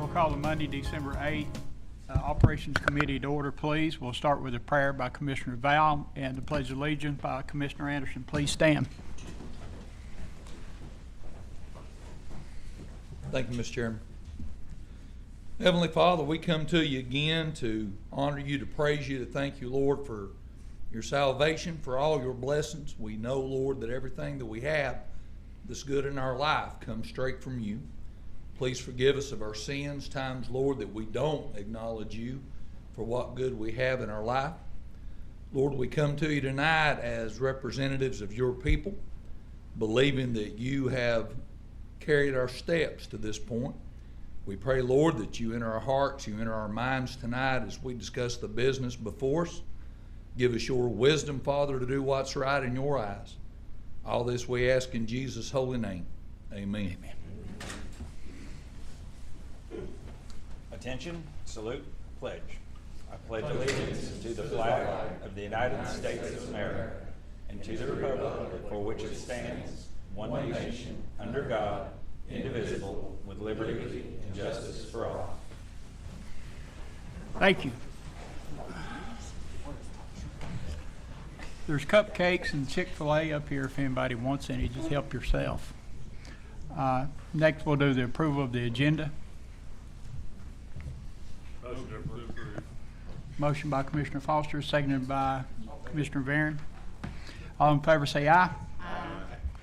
We'll call the Monday, December 8th, Operations Committee to order, please. We'll start with a prayer by Commissioner Val and the Pledge of Allegiance by Commissioner Anderson. Please stand. Thank you, Mr. Chairman. Heavenly Father, we come to you again to honor you, to praise you, to thank you, Lord, for your salvation, for all your blessings. We know, Lord, that everything that we have that's good in our life comes straight from you. Please forgive us of our sins, times, Lord, that we don't acknowledge you for what good we have in our life. Lord, we come to you tonight as representatives of your people, believing that you have carried our steps to this point. We pray, Lord, that you enter our hearts, you enter our minds tonight as we discuss the business before us. Give us your wisdom, Father, to do what's right in your eyes. All this we ask in Jesus' holy name. Amen. Amen. Attention, salute, pledge. I pledge allegiance to the flag of the United States of America and to the republic for which it stands, one nation, under God, indivisible, with liberty and justice for all. Thank you. There's cupcakes and Chick-fil-A up here if anybody wants any. Just help yourself. Next, we'll do the approval of the agenda. Motion by Commissioner Foster, seconded by Commissioner Varon. All in favor say aye. Aye.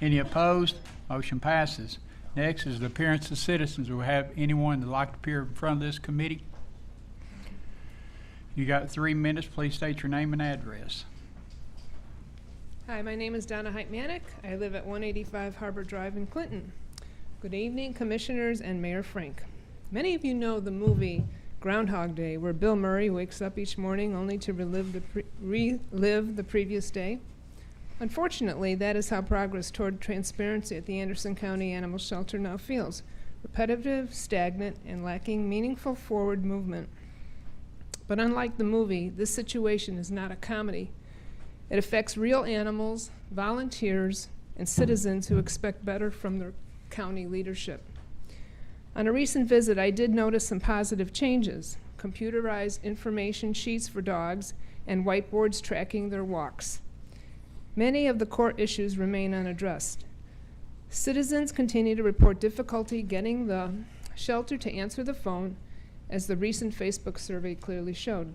Any opposed? Motion passes. Next is the appearance of citizens. Do we have anyone that would like to appear in front of this committee? You got 3 minutes. Please state your name and address. Hi, my name is Donna Heitmanek. I live at 185 Harbor Drive in Clinton. Good evening, Commissioners and Mayor Frank. Many of you know the movie Groundhog Day, where Bill Murray wakes up each morning only to relive the previous day. Unfortunately, that is how progress toward transparency at the Anderson County Animal Shelter now feels: repetitive, stagnant, and lacking meaningful forward movement. But unlike the movie, this situation is not a comedy. It affects real animals, volunteers, and citizens who expect better from their county leadership. On a recent visit, I did notice some positive changes: computerized information sheets for dogs and whiteboards tracking their walks. Many of the core issues remain unaddressed. Citizens continue to report difficulty getting the shelter to answer the phone, as the recent Facebook survey clearly showed.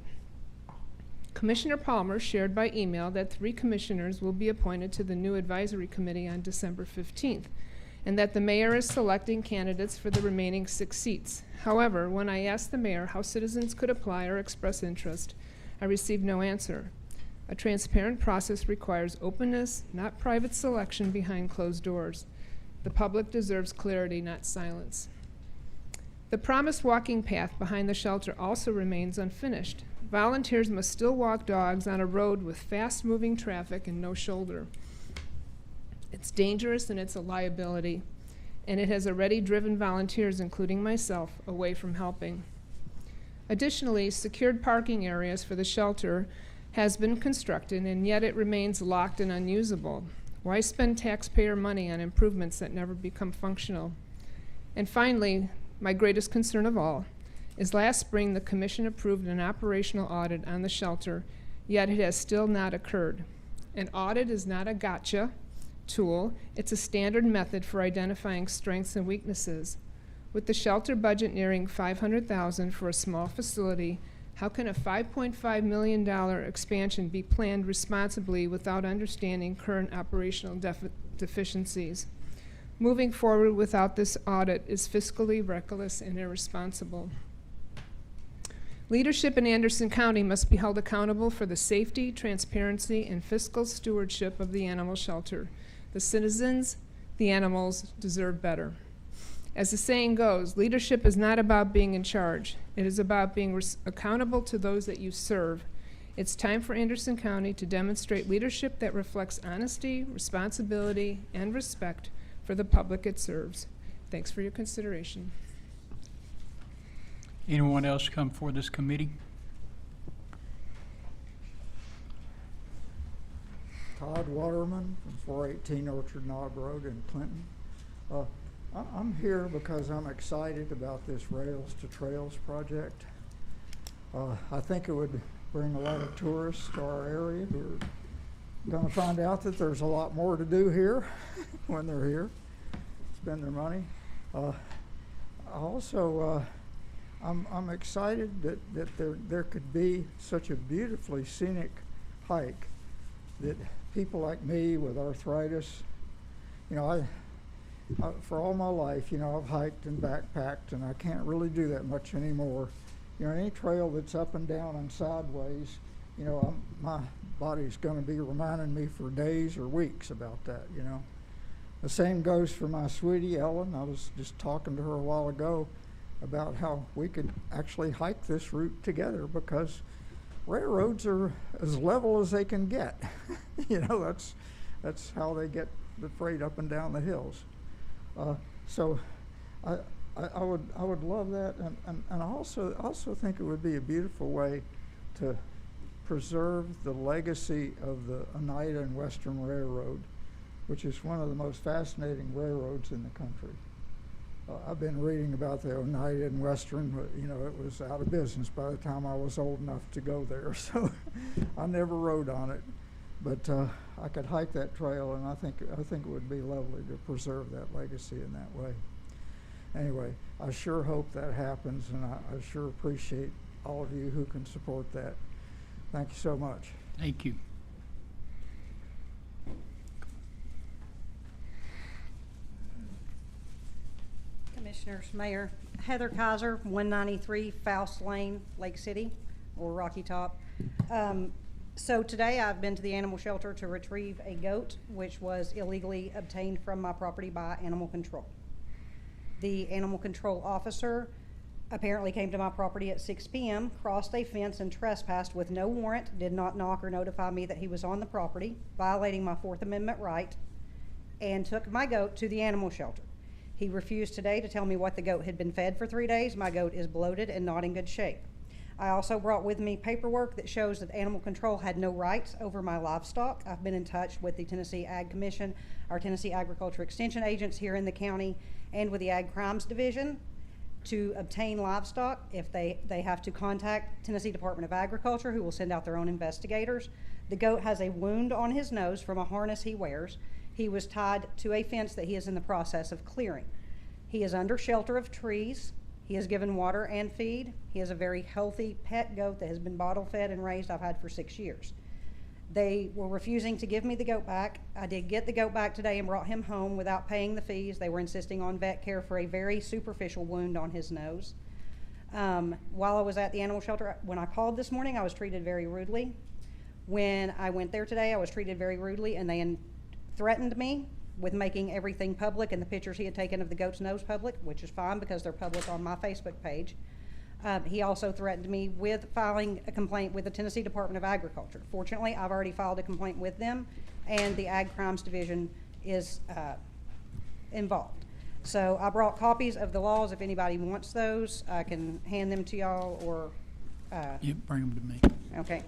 Commissioner Palmer shared by email that 3 commissioners will be appointed to the new advisory committee on December 15th, and that the mayor is selecting candidates for the remaining 6 seats. However, when I asked the mayor how citizens could apply or express interest, I received no answer. A transparent process requires openness, not private selection behind closed doors. The public deserves clarity, not silence. The promised walking path behind the shelter also remains unfinished. Volunteers must still walk dogs on a road with fast-moving traffic and no shoulder. It's dangerous and it's a liability, and it has already driven volunteers, including myself, away from helping. Additionally, secured parking areas for the shelter has been constructed, and yet it remains locked and unusable. Why spend taxpayer money on improvements that never become functional? And finally, my greatest concern of all is last spring the commission approved an operational audit on the shelter, yet it has still not occurred. An audit is not a gotcha tool. It's a standard method for identifying strengths and weaknesses. With the shelter budget nearing $500,000 for a small facility, how can a $5.5 million expansion be planned responsibly without understanding current operational deficiencies? Moving forward without this audit is fiscally reckless and irresponsible. Leadership in Anderson County must be held accountable for the safety, transparency, and fiscal stewardship of the animal shelter. The citizens, the animals, deserve better. As the saying goes, leadership is not about being in charge. It is about being accountable to those that you serve. It's time for Anderson County to demonstrate leadership that reflects honesty, responsibility, and respect for the public it serves. Thanks for your consideration. Anyone else come before this committee? Todd Waterman from 418 Orchard Knob Road in Clinton. I'm here because I'm excited about this Rails to Trails project. I think it would bring a lot of tourists to our area who are going to find out that there's a lot more to do here when they're here, spend their money. Also, I'm excited that there could be such a beautifully scenic hike that people like me with arthritis, you know, I for all my life, you know, I've hiked and backpacked, and I can't really do that much anymore. You know, any trail that's up and down and sideways, you know, my body's going to be reminding me for days or weeks about that, you know. The same goes for my sweetie, Ellen. I was just talking to her a while ago about how we could actually hike this route together because railroads are as level as they can get. You know, that's how they get the freight up and down the hills. So I would love that, and I also think it would be a beautiful way to preserve the legacy of the Oneida and Western Railroad, which is one of the most fascinating railroads in the country. I've been reading about the Oneida and Western, but you know, it was out of business by the time I was old enough to go there, so I never rode on it. But I could hike that trail, and I think it would be lovely to preserve that legacy in that way. Anyway, I sure hope that happens, and I sure appreciate all of you who can support that. Thank you so much. Thank you. Commissioners, Mayor, Heather Kaiser, 193 Faust Lane, Lake City, or Rocky Top. So today I've been to the animal shelter to retrieve a goat which was illegally obtained from my property by animal control. The animal control officer apparently came to my property at 6 p.m., crossed a fence and trespassed with no warrant, did not knock or notify me that he was on the property, violating my Fourth Amendment right, and took my goat to the animal shelter. He refused today to tell me what the goat had been fed for 3 days. My goat is bloated and not in good shape. I also brought with me paperwork that shows that animal control had no rights over my livestock. I've been in touch with the Tennessee Ag Commission, our Tennessee Agriculture Extension agents here in the county, and with the Ag Crimes Division to obtain livestock. If they have to contact Tennessee Department of Agriculture, who will send out their own investigators. The goat has a wound on his nose from a harness he wears. He was tied to a fence that he is in the process of clearing. He is under shelter of trees. He is given water and feed. He is a very healthy pet goat that has been bottle fed and raised I've had for 6 years. They were refusing to give me the goat back. I did get the goat back today and brought him home without paying the fees. They were insisting on vet care for a very superficial wound on his nose. While I was at the animal shelter, when I called this morning, I was treated very rudely. When I went there today, I was treated very rudely, and they threatened me with making everything public and the pictures he had taken of the goat's nose public, which is fine because they're public on my Facebook page. He also threatened me with filing a complaint with the Tennessee Department of Agriculture. Fortunately, I've already filed a complaint with them, and the Ag Crimes Division is involved. So I brought copies of the laws. If anybody wants those, I can hand them to y'all, or You bring them to me. okay.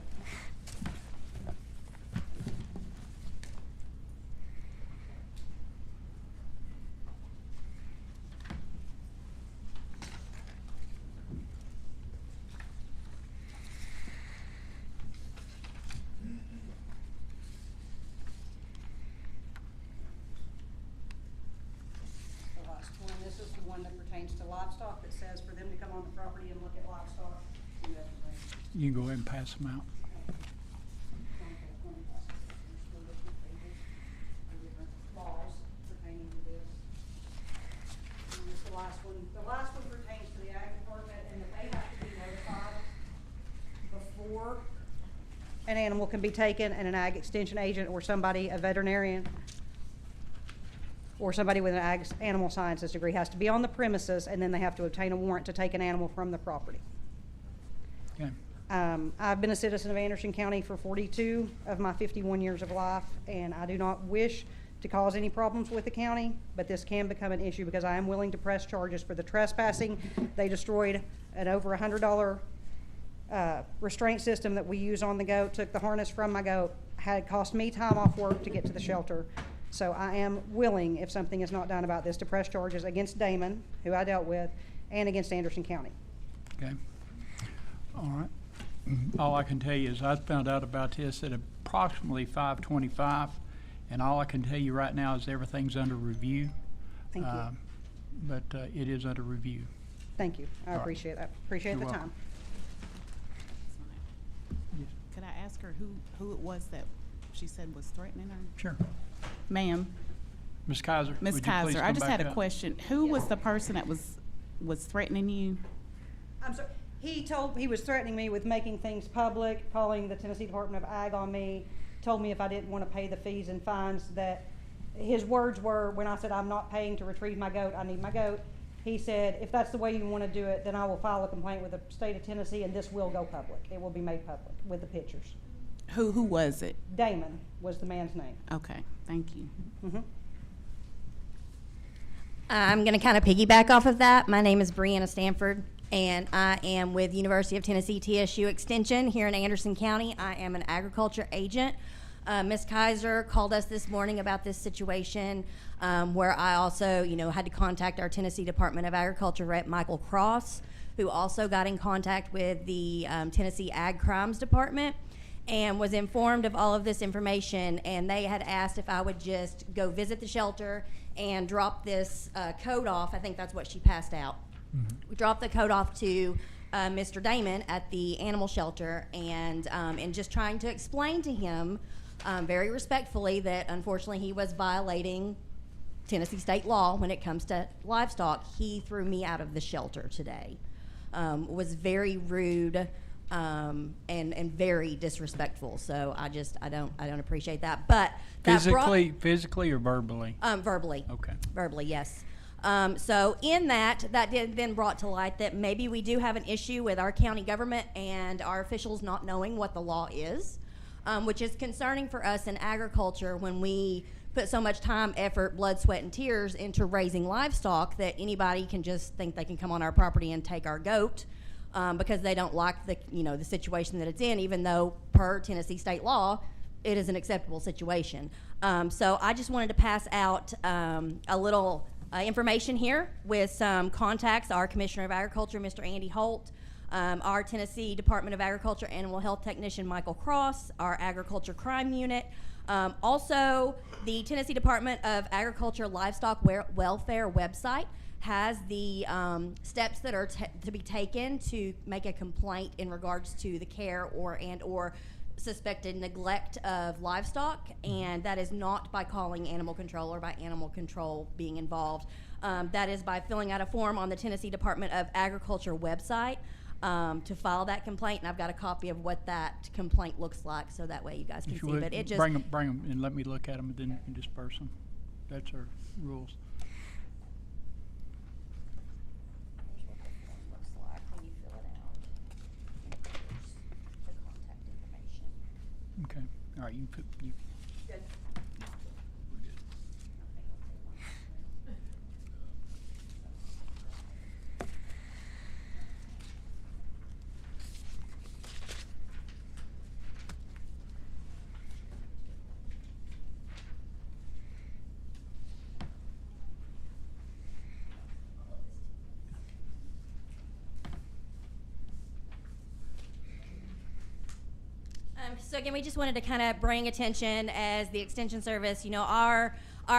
This is the one that pertains to livestock that says for them to come on the property and look at livestock. You can go ahead and pass them out. Laws pertaining to this. And this is the last one. The last one pertains to the Ag Department, and that they have to be notified before an animal can be taken, and an Ag Extension agent or somebody, a veterinarian, or somebody with an animal sciences degree has to be on the premises, and then they have to obtain a warrant to take an animal from the property. Okay. I've been a citizen of Anderson County for 42 of my 51 years of life, and I do not wish to cause any problems with the county, but this can become an issue because I am willing to press charges for the trespassing. They destroyed an over $100 restraint system that we use on the goat, took the harness from my goat, had cost me time off work to get to the shelter, So I am willing, if something is not done about this, to press charges against Damon, who I dealt with, and against Anderson County. Okay. All right. All I can tell you is I found out about this at approximately 5:25, and all I can tell you right now is everything's under review. Thank you. But it is under review. Thank you. I All right. appreciate that. Appreciate You're the welcome. time. Could I ask her who it was that she said was threatening her? Sure. Ma'am, Ms. Kaiser, Ms. would you please Kaiser, I come just back had a up? question. Who was the person that was threatening you? I'm sorry. He was threatening me with making things public, calling the Tennessee Department of Ag on me, told me if I didn't want to pay the fees and fines that, his words were, when I said I'm not paying to retrieve my goat, I need my goat, he said, if that's the way you want to do it, then I will file a complaint with the state of Tennessee and this will go public. It will be made public with the pictures. Who was it? Damon was the man's name. Okay, thank you. I'm going to kind of piggyback off of that. My name is Brianna Stanford, and I am with University of Tennessee TSU Extension here in Anderson County. I am an agriculture agent. Ms. Kaiser called us this morning about this situation where I also, had to contact our Tennessee Department of Agriculture rep, Michael Cross, who also got in contact with the Tennessee Ag Crimes Department and was informed of all of this information, and they had asked if I would just go visit the shelter and drop this code off. I think that's what she passed out. We dropped the code off to Mr. Damon at the animal shelter, and just trying to explain to him very respectfully that unfortunately he was violating Tennessee state law when it comes to livestock. He threw me out of the shelter today. Was very rude and very disrespectful. So I don't appreciate that. But that Physically or verbally? verbally. Okay. Verbally, yes. So in that then brought to light that maybe we do have an issue with our county government and our officials not knowing what the law is, which is concerning for us in agriculture when we put so much time, effort, blood, sweat, and tears into raising livestock that anybody can just think they can come on our property and take our goat because they don't like the situation that it's in, even though per Tennessee state law, it is an acceptable situation. So I just wanted to pass out a little information here with some contacts. Our Commissioner of Agriculture, Mr. Andy Holt, our Tennessee Department of Agriculture Animal Health Technician Michael Cross, our Agriculture Crime Unit, also the Tennessee Department of Agriculture Livestock Welfare website has the steps that are to be taken to make a complaint in regards to the care or suspected neglect of livestock, and that is not by calling animal control or by animal control being involved. That is by filling out a form on the Tennessee Department of Agriculture website to file that complaint, and I've got a copy of what that complaint looks like, so that way you guys can If you see. would, But it just bring them and let me look at them, and then you can disperse them. That's our rules. Here's what the form looks like when you fill it out. And here's the contact information. Okay. All right. You. Good. So again, we just wanted to kind of bring attention as the Extension Service. Our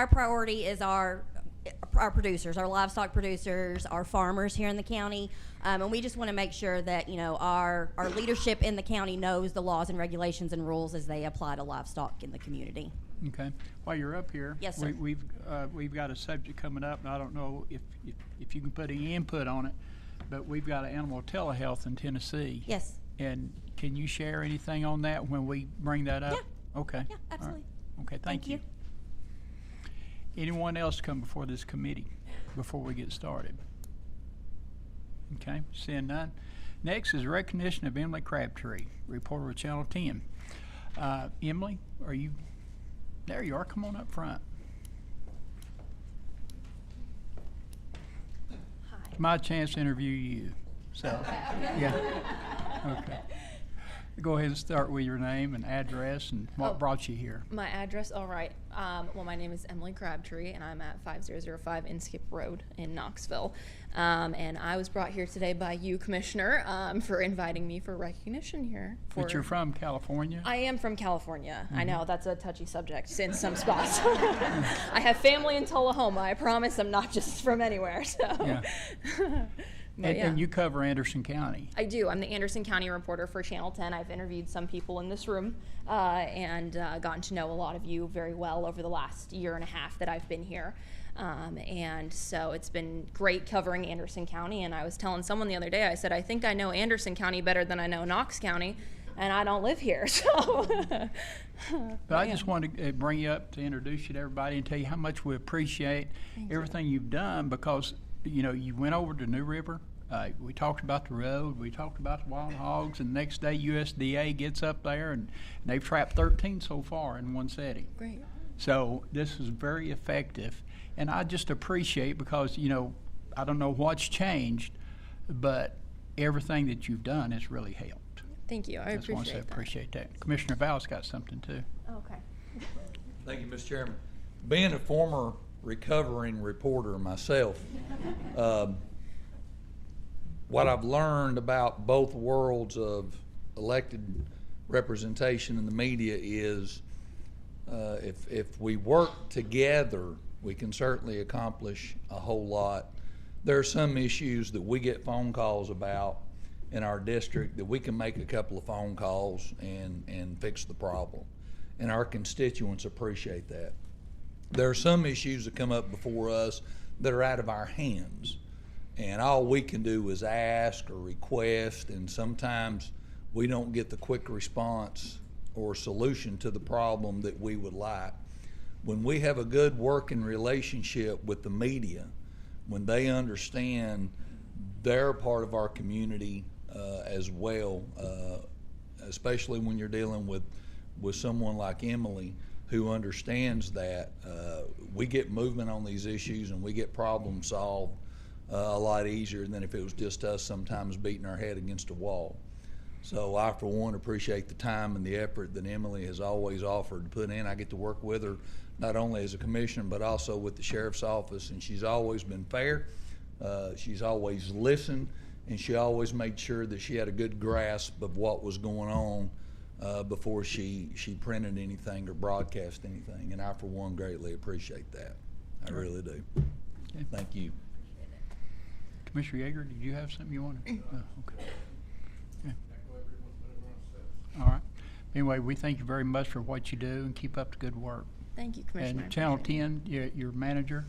priority is our producers, our livestock producers, our farmers here in the county, and we just want to make sure that our leadership in the county knows the laws and regulations and rules as they apply to livestock in the community. Okay. While you're up here, Yes, sir. we've got a subject coming up, and I don't know if you can put any input on it, but we've got animal telehealth in Tennessee. Yes. And can you share anything on that when we bring that up? Yeah. Okay. Yeah, All right. absolutely. Okay, thank you. Anyone else come before this committee before we get started? Okay, seeing none. Next is recognition of Emily Crabtree, reporter of Channel 10. Emily, are you, there you are, come on up front. Hi. My chance to interview you, so, yeah, okay. Go ahead and start with your name and address and what Oh. brought you here. My address, all right. Well, my name is Emily Crabtree, and I'm at 5005 Inskip Road in Knoxville. And I was brought here today by you, Commissioner, for inviting me for recognition here. But you're from California? I am from California. I Mm-hmm. know, that's a touchy subject in some spots. I have family in Tullahoma. I promise I'm not just from anywhere, so. Yeah. But yeah. And you cover Anderson County. I do. I'm the Anderson County reporter for Channel 10. I've interviewed some people in this room and gotten to know a lot of you very well over the last year and a half that I've been here. And so it's been great covering Anderson County. And I was telling someone the other day, I said, I think I know Anderson County better than I know Knox County, and I don't live here. So, But I just wanted to bring you up to introduce you to everybody and tell you how much we appreciate everything you've done, because you went over to New River. We talked about the road. We talked about the wild hogs. And the next day, USDA gets up there, and they've trapped 13 so far in one setting. great. So this is very effective. And I just appreciate, because, I don't know what's changed, but everything that you've done has really helped. Thank you. I Just want to say appreciate that. appreciate that. Commissioner Val's got something too. Okay. Thank you, Mr. Chairman. Being a former recovering reporter myself, what I've learned about both worlds of elected representation in the media is if we work together, we can certainly accomplish a whole lot. There are some issues that we get phone calls about in our district that we can make a couple of phone calls and fix the problem. And our constituents appreciate that. There are some issues that come up before us that are out of our hands. And all we can do is ask or request, and sometimes we don't get the quick response or solution to the problem that we would like. When we have a good working relationship with the media, when they understand they're part of our community as well, especially when you're dealing with someone like Emily, who understands that, we get movement on these issues and we get problem solved a lot easier than if it was just us sometimes beating our head against a wall. So I, for one, appreciate the time and the effort that Emily has always offered to put in. I get to work with her not only as a commissioner but also with the sheriff's office, and she's always been fair. She's always listened, and she always made sure that she had a good grasp of what was going on before she printed anything or broadcast anything. And I, for one, greatly appreciate that. I really do. Okay. Thank you. Commissioner Yeager, did you have something you wanted? Oh, okay. Okay. All right. Anyway, we thank you very much for what you do, and keep up the good work. Thank you, Commissioner. And Channel 10, your manager,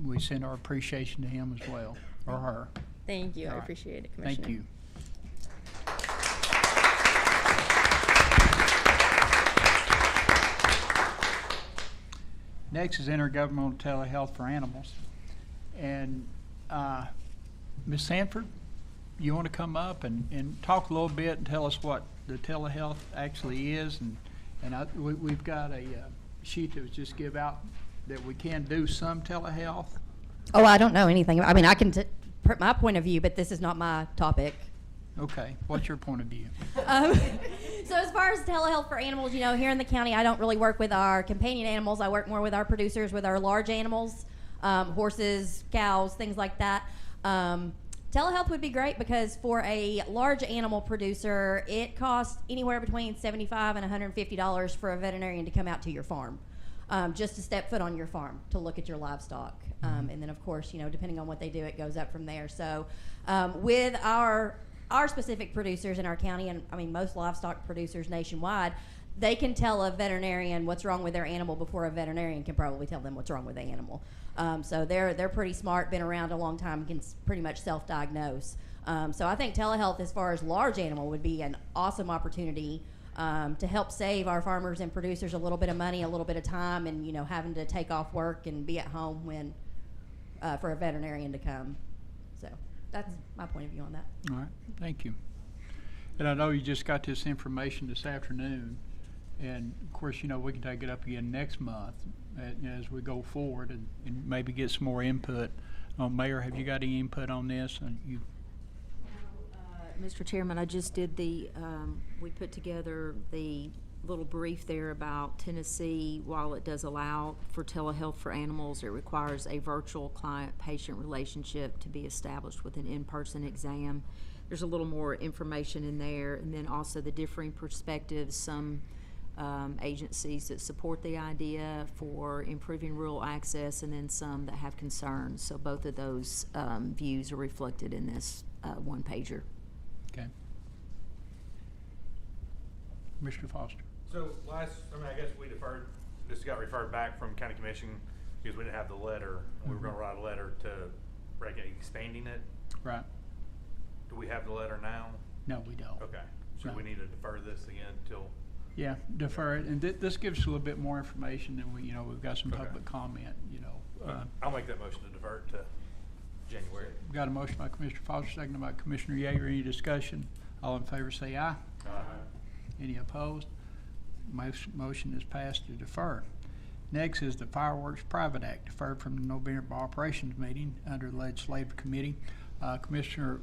we send our appreciation to him as well, or her. Thank you. All I right. appreciate it, Commissioner. Thank you. Next is intergovernmental telehealth for animals. And Ms. Sanford, you want to come up and talk a little bit and tell us what the telehealth actually is? And we've got a sheet that was just give out that we can do some telehealth. Oh, I don't know anything. I mean, I can put my point of view, but this is not my topic. Okay, what's your point of view? So as far as telehealth for animals, here in the county, I don't really work with our companion animals. I work more with our producers, with our large animals, horses, cows, things like that. Telehealth would be great because for a large animal producer, it costs anywhere between $75 and $150 for a veterinarian to come out to your farm, just to step foot on your farm to look at your livestock. And then, of course, depending on what they do, it goes up from there. So with our specific producers in our county, and I mean most livestock producers nationwide, they can tell a veterinarian what's wrong with their animal before a veterinarian can probably tell them what's wrong with the animal. So they're pretty smart, been around a long time, can pretty much self-diagnose. So I think telehealth as far as large animal would be an awesome opportunity to help save our farmers and producers a little bit of money, a little bit of time, and having to take off work and be at home when for a veterinarian to come. So that's my point of view on that. All right, thank you. And I know you just got this information this afternoon, and of course, we can take it up again next month as we go forward and maybe get some more input. Mayor, have you got any input on this? Mr. Chairman, I just did we put together the little brief there about Tennessee. While it does allow for telehealth for animals, it requires a virtual client-patient relationship to be established with an in-person exam. There's a little more information in there, and then also the differing perspectives, some agencies that support the idea for improving rural access, and then some that have concerns. So both of those views are reflected in this one-pager. Okay. Commissioner Foster. So I guess we deferred, this got referred back from county commission because we didn't have the letter. We were gonna write a letter to expanding it. Right. Do we have the letter now? No, we don't. Okay, so No. we need to defer this again till, Yeah, defer it, and this gives us a little bit more information than we've got some Okay. public comment, I'll make that motion to defer it to January. We've got a motion by Commissioner Foster, seconded by Commissioner Yeager. Any discussion? All in favor say aye. Any opposed? Motion is passed to defer. Next is the Fireworks Private Act, deferred from the November Operations Meeting under the Legislative Committee. Commissioner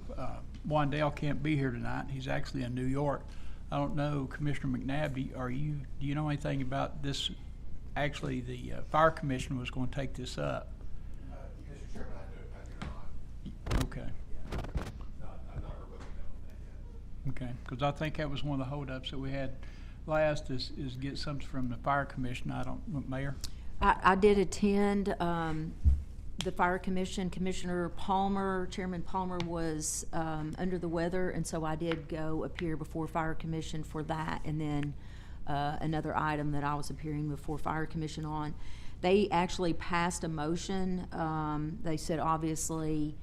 Wandell can't be here tonight. He's actually in New York. I don't know, Commissioner McNabb, do you know anything about this? Actually, the Fire Commission was going to take this up. Mr. Chairman, I do not. Okay. I've not heard what they know on that yet. Okay, because I think that was one of the holdups that we had last is get something from the Fire Commission. Mayor? I did attend the Fire Commission. Commissioner Palmer, Chairman Palmer was under the weather, and so I did go appear before Fire Commission for that, and then another item that I was appearing before Fire Commission on. They actually passed a motion. They said obviously,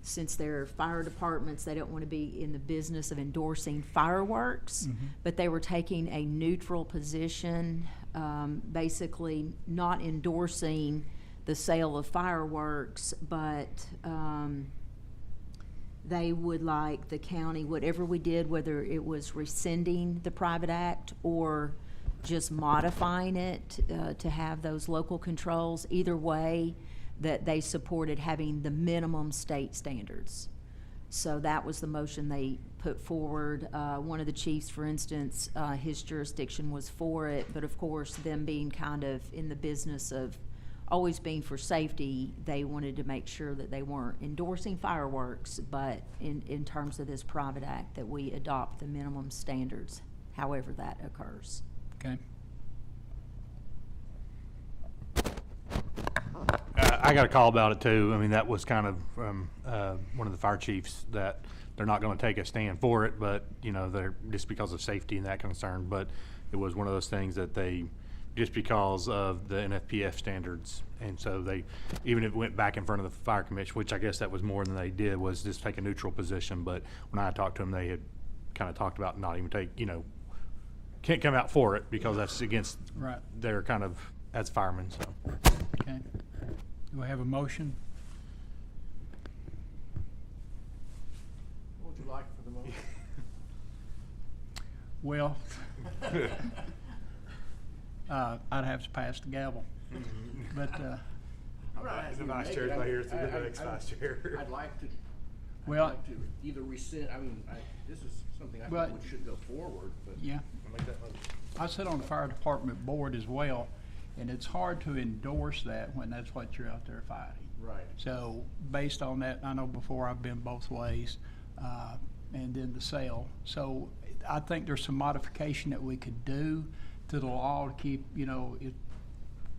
since they're fire departments, they don't want to be in the business of endorsing fireworks, but they were taking a neutral position, basically not endorsing the sale of fireworks, but they would like the county, whatever we did, whether it was rescinding the private act or just modifying it to have those local controls, either way, that they supported having the minimum state standards. So that was the motion they put forward. One of the chiefs, for instance, his jurisdiction was for it, but of course, them being kind of in the business of always being for safety, they wanted to make sure that they weren't endorsing fireworks, but in terms of this private act, that we adopt the minimum standards, however that occurs. Okay. I got a call about it too. I mean, that was kind of from one of the fire chiefs that they're not going to take a stand for it, but they're just because of safety and that concern. But it was one of those things that they, just because of the NFPF standards, and so they, even if it went back in front of the Fire Commission, which I guess that was more than they did, was just take a neutral position. But when I talked to them, they had kind of talked about not even can't come out for it because that's against their kind of as firemen. So. Okay. Do we have a motion? What would you like for the motion? Well, I'd have to pass the gavel, but I'm not asking The vice you to chair's make it. not here, so I- the I- next I- vice chair. I'd like to. Well- I'd like to either rescind. This is something I Well, think should go forward. But yeah. I'll make that motion. I sit on the fire department board as well, and it's hard to endorse that when that's what you're out there fighting. Right. So based on that, I know before I've been both ways, and then the sale. So I think there's some modification that we could do to the law to keep, it,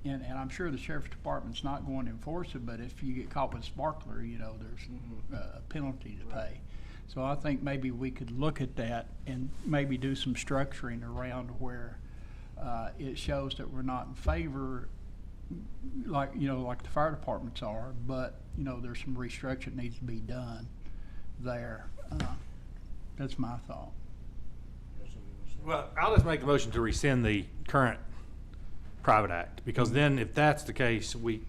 and I'm sure the sheriff's department's not going to enforce it, but if you get caught with a sparkler, there's a penalty to pay. So I think maybe we could look at that and maybe do some structuring around where it shows that we're not in favor, like the fire departments are, but there's some restructure that needs to be done there. That's my thought. Well, I'll just make the motion to rescind the current private act, because then if that's the case, we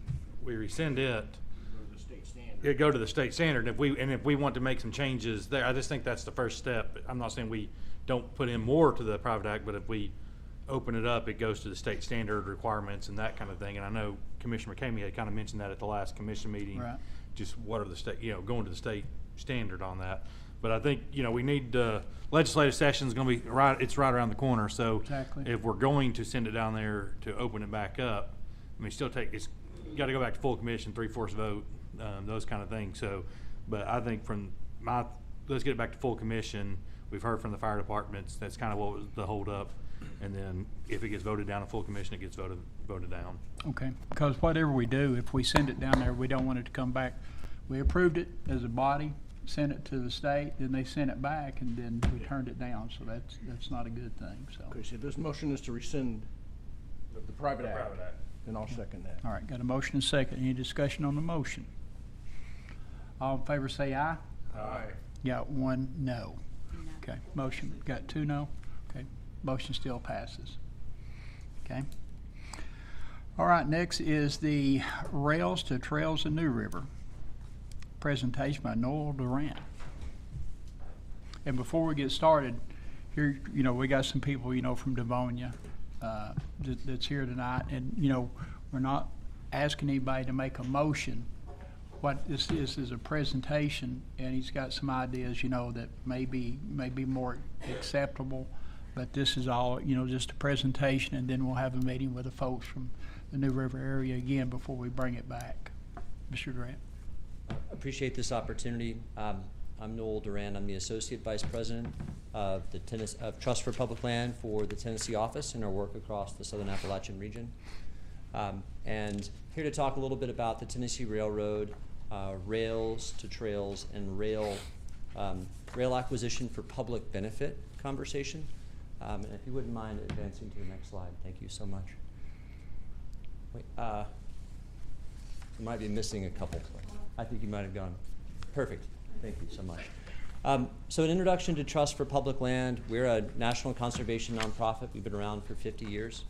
rescind it. Go to the state standard. It go to the state standard. If we want to make some changes there, I just think that's the first step. I'm not saying we don't put in more to the private act, but if we open it up, it goes to the state standard requirements and that kind of thing. And I know Commissioner McCamey had kind of mentioned that at the last commission meeting. Right. Just what are the state, going to the state standard on that. But I think, you know, we need, legislative session's gonna be it's right around the corner, so. Exactly. If we're going to send it down there to open it back up, I mean, it's gotta go back to full commission, 3/4 vote, those kind of things, so. But I think let's get it back to full commission. We've heard from the fire departments, that's kind of what was the holdup. And then if it gets voted down in full commission, it gets voted down. Okay, because whatever we do, if we send it down there, we don't want it to come back. We approved it as a body, sent it to the state, then they sent it back, and then we turned it down, so that's not a good thing, so. Okay, so this motion is to rescind the private act. Then I'll second that. All right, got a motion and a second. Any discussion on the motion? All in favor say aye. Aye. Got one no. Okay, motion, got two no? Okay, motion still passes. Okay. All right, next is the Rails to Trails in New River. Presentation by Noel Durant. And before we get started, here, you know, we got some people, you know, from Devonia that's here tonight, and, you know, we're not asking anybody to make a motion. What this is a presentation, and he's got some ideas, you know, that may be more acceptable, but this is all, you know, just a presentation, and then we'll have a meeting with the folks from the New River area again before we bring it back. Mr. Durant. Appreciate this opportunity. I'm Noel Duran. I'm the Associate Vice President of the Trust for Public Land for the Tennessee office and our work across the Southern Appalachian region. And here to talk a little bit about the Tennessee Railroad, Rails to Trails, and rail acquisition for public benefit conversation. And if you wouldn't mind advancing to the next slide, thank you so much. Wait, you might be missing a couple. I think you might have gone. Perfect. Thank you so much. So an introduction to Trust for Public Land. We're a national conservation nonprofit. We've been around for 50 years.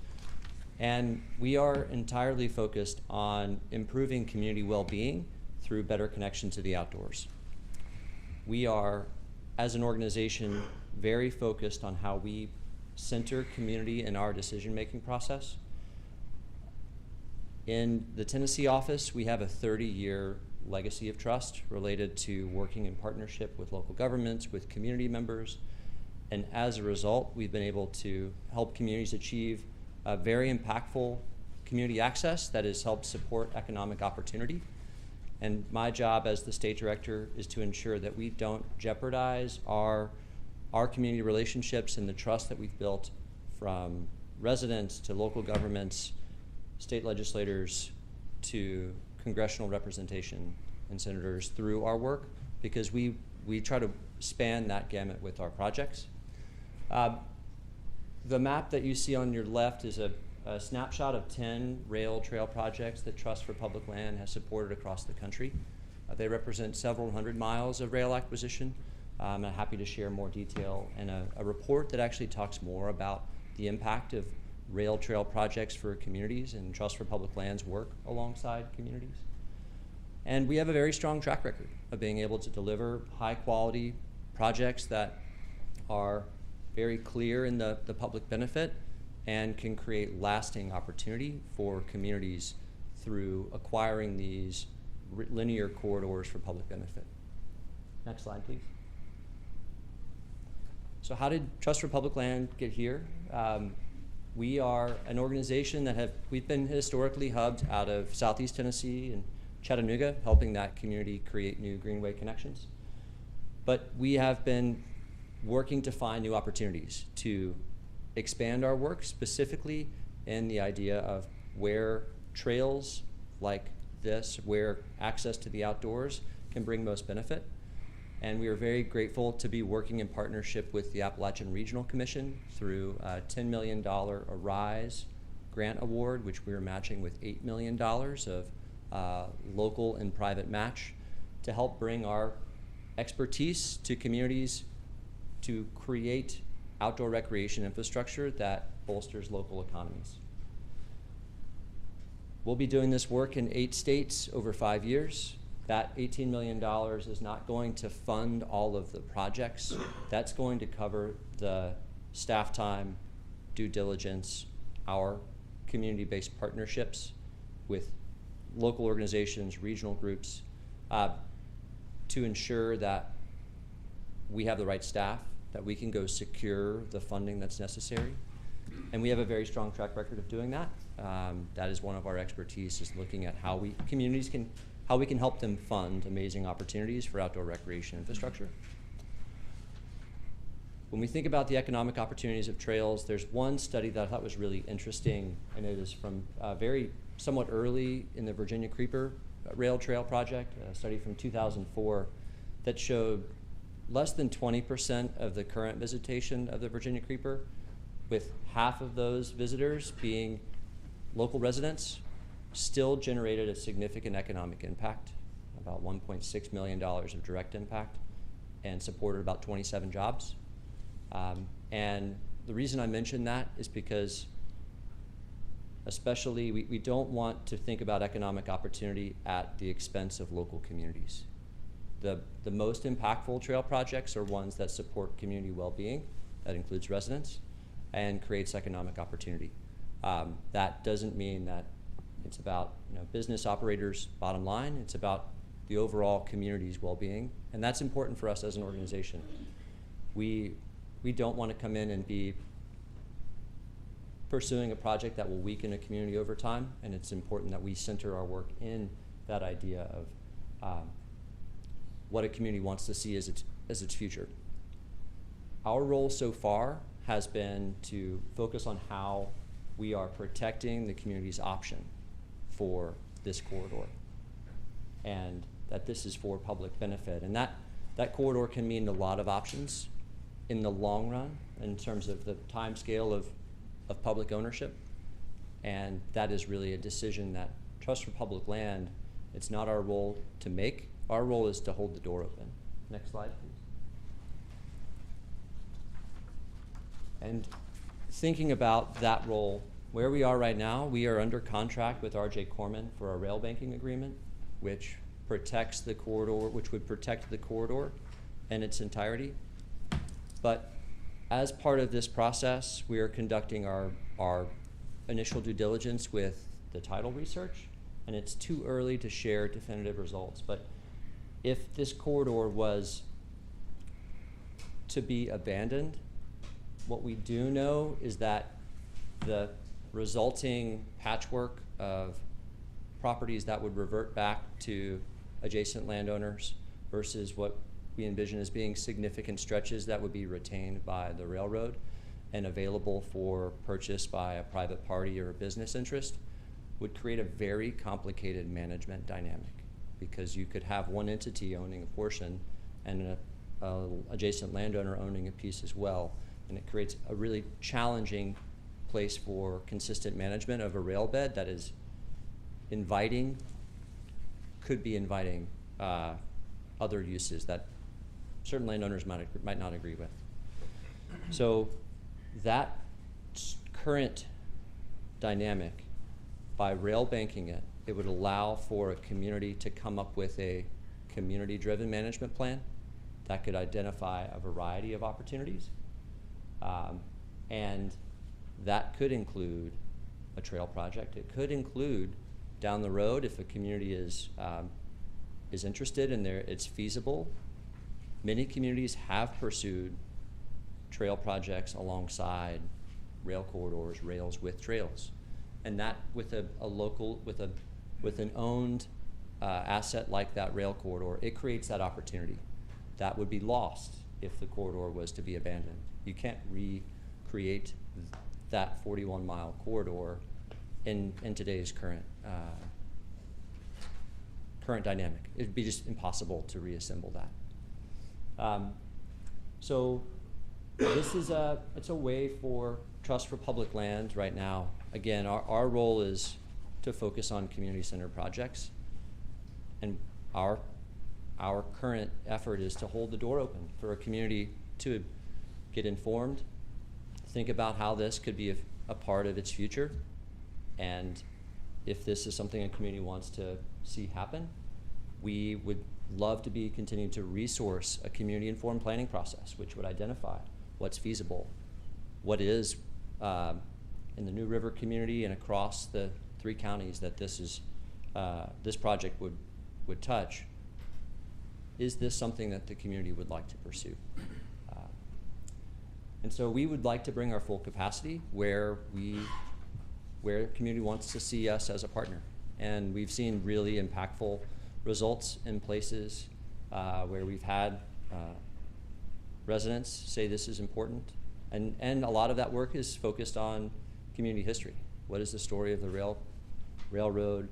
And we are entirely focused on improving community well-being through better connection to the outdoors. We are, as an organization, very focused on how we center community in our decision-making process. In the Tennessee office, we have a 30-year legacy of trust related to working in partnership with local governments, with community members, and as a result, we've been able to help communities achieve a very impactful community access that has helped support economic opportunity. And my job as the state director is to ensure that we don't jeopardize our community relationships and the trust that we've built from residents to local governments, state legislators to congressional representation and senators through our work, because we try to span that gamut with our projects. The map that you see on your left is a snapshot of 10 rail trail projects that Trust for Public Land has supported across the country. They represent several hundred miles of rail acquisition. I'm happy to share more detail and a report that actually talks more about the impact of rail trail projects for communities and Trust for Public Land's work alongside communities. And we have a very strong track record of being able to deliver high quality projects that are very clear in the public benefit and can create lasting opportunity for communities through acquiring these linear corridors for public benefit. Next slide, please. So how did Trust for Public Land get here? We are an organization that we've been historically hubbed out of Southeast Tennessee and Chattanooga, helping that community create new greenway connections. But we have been working to find new opportunities to expand our work, specifically in the idea of where trails like this, where access to the outdoors can bring most benefit. And we are very grateful to be working in partnership with the Appalachian Regional Commission through a $10 million ARISE grant award, which we are matching with $8 million of local and private match to help bring our expertise to communities to create outdoor recreation infrastructure that bolsters local economies. We'll be doing this work in 8 states over 5 years. That $18 million is not going to fund all of the projects. That's going to cover the staff time, due diligence, our community-based partnerships with local organizations, regional groups, to ensure that we have the right staff, that we can go secure the funding that's necessary. And we have a very strong track record of doing that. That is one of our expertise, is looking at how we can help them fund amazing opportunities for outdoor recreation infrastructure. When we think about the economic opportunities of trails, there's one study that I thought was really interesting, and it is from somewhat early in the Virginia Creeper Rail Trail project, a study from 2004 that showed less than 20% of the current visitation of the Virginia Creeper, with half of those visitors being local residents, still generated a significant economic impact, about $1.6 million of direct impact, and supported about 27 jobs. And the reason I mention that is because especially we don't want to think about economic opportunity at the expense of local communities. The most impactful trail projects are ones that support community well-being, that includes residents, and creates economic opportunity. That doesn't mean that it's about business operators' bottom line. It's about the overall community's well-being, and that's important for us as an organization. We don't want to come in and be pursuing a project that will weaken a community over time, and it's important that we center our work in that idea of what a community wants to see as its future. Our role so far has been to focus on how we are protecting the community's option for this corridor, and that this is for public benefit. And that corridor can mean a lot of options in the long run in terms of the time scale of public ownership. And that is really a decision that Trust for Public Land, it's not our role to make. Our role is to hold the door open. Next slide, please. And thinking about that role, where we are right now, we are under contract with R.J. Corman for a rail banking agreement, which protects the corridor, which would protect the corridor in its entirety. But as part of this process, we are conducting our initial due diligence with the title research, and it's too early to share definitive results. But if this corridor was to be abandoned, what we do know is that the resulting patchwork of properties that would revert back to adjacent landowners versus what we envision as being significant stretches that would be retained by the railroad and available for purchase by a private party or a business interest would create a very complicated management dynamic, because you could have one entity owning a portion and an adjacent landowner owning a piece as well. And it creates a really challenging place for consistent management of a rail bed that is could be inviting other uses that certain landowners might not agree with. So that current dynamic, by rail banking it, it would allow for a community to come up with a community-driven management plan that could identify a variety of opportunities. And that could include a trail project. It could include down the road, if a community is interested and it's feasible. Many communities have pursued trail projects alongside rail corridors, rails with trails, and that with an owned asset like that rail corridor, it creates that opportunity that would be lost if the corridor was to be abandoned. You can't recreate that 41-mile corridor in today's current dynamic. It'd be just impossible to reassemble that. So this is it's a way for Trust for Public Land right now. Again, our role is to focus on community-centered projects, and our current effort is to hold the door open for a community to get informed, think about how this could be a part of its future, and if this is something a community wants to see happen, we would love to be continuing to resource a community-informed planning process, which would identify what's feasible, what is in the New River community and across the 3 counties that this project would touch. is this something that the community would like to pursue? And so we would like to bring our full capacity where the community wants to see us as a partner. And we've seen really impactful results in places where we've had residents say this is important. And a lot of that work is focused on community history. What is the story of the railroad?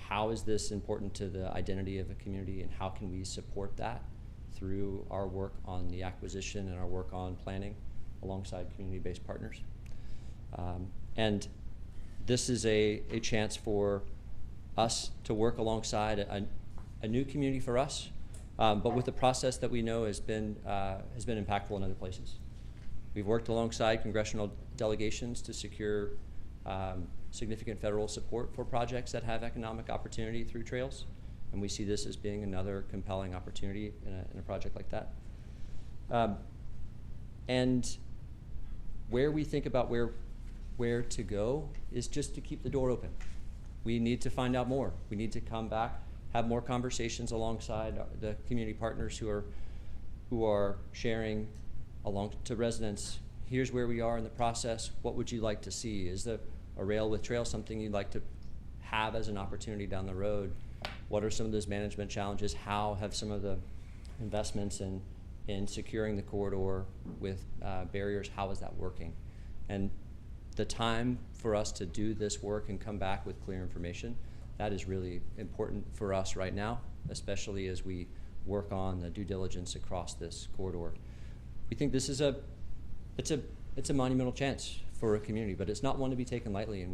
How is this important to the identity of a community, and how can we support that through our work on the acquisition and our work on planning alongside community-based partners? And this is a chance for us to work alongside a new community for us, but with a process that we know has been impactful in other places. We've worked alongside congressional delegations to secure significant federal support for projects that have economic opportunity through trails, and we see this as being another compelling opportunity in a project like that. And where we think about where to go is just to keep the door open. We need to find out more. We need to come back, have more conversations alongside the community partners who are sharing along to residents. Here's where we are in the process. What would you like to see? Is a rail with trail something you'd like to have as an opportunity down the road? What are some of those management challenges? How have some of the investments in securing the corridor with barriers, how is that working? And the time for us to do this work and come back with clear information, that is really important for us right now, especially as we work on the due diligence across this corridor. We think this is it's a monumental chance for a community, but it's not one to be taken lightly, and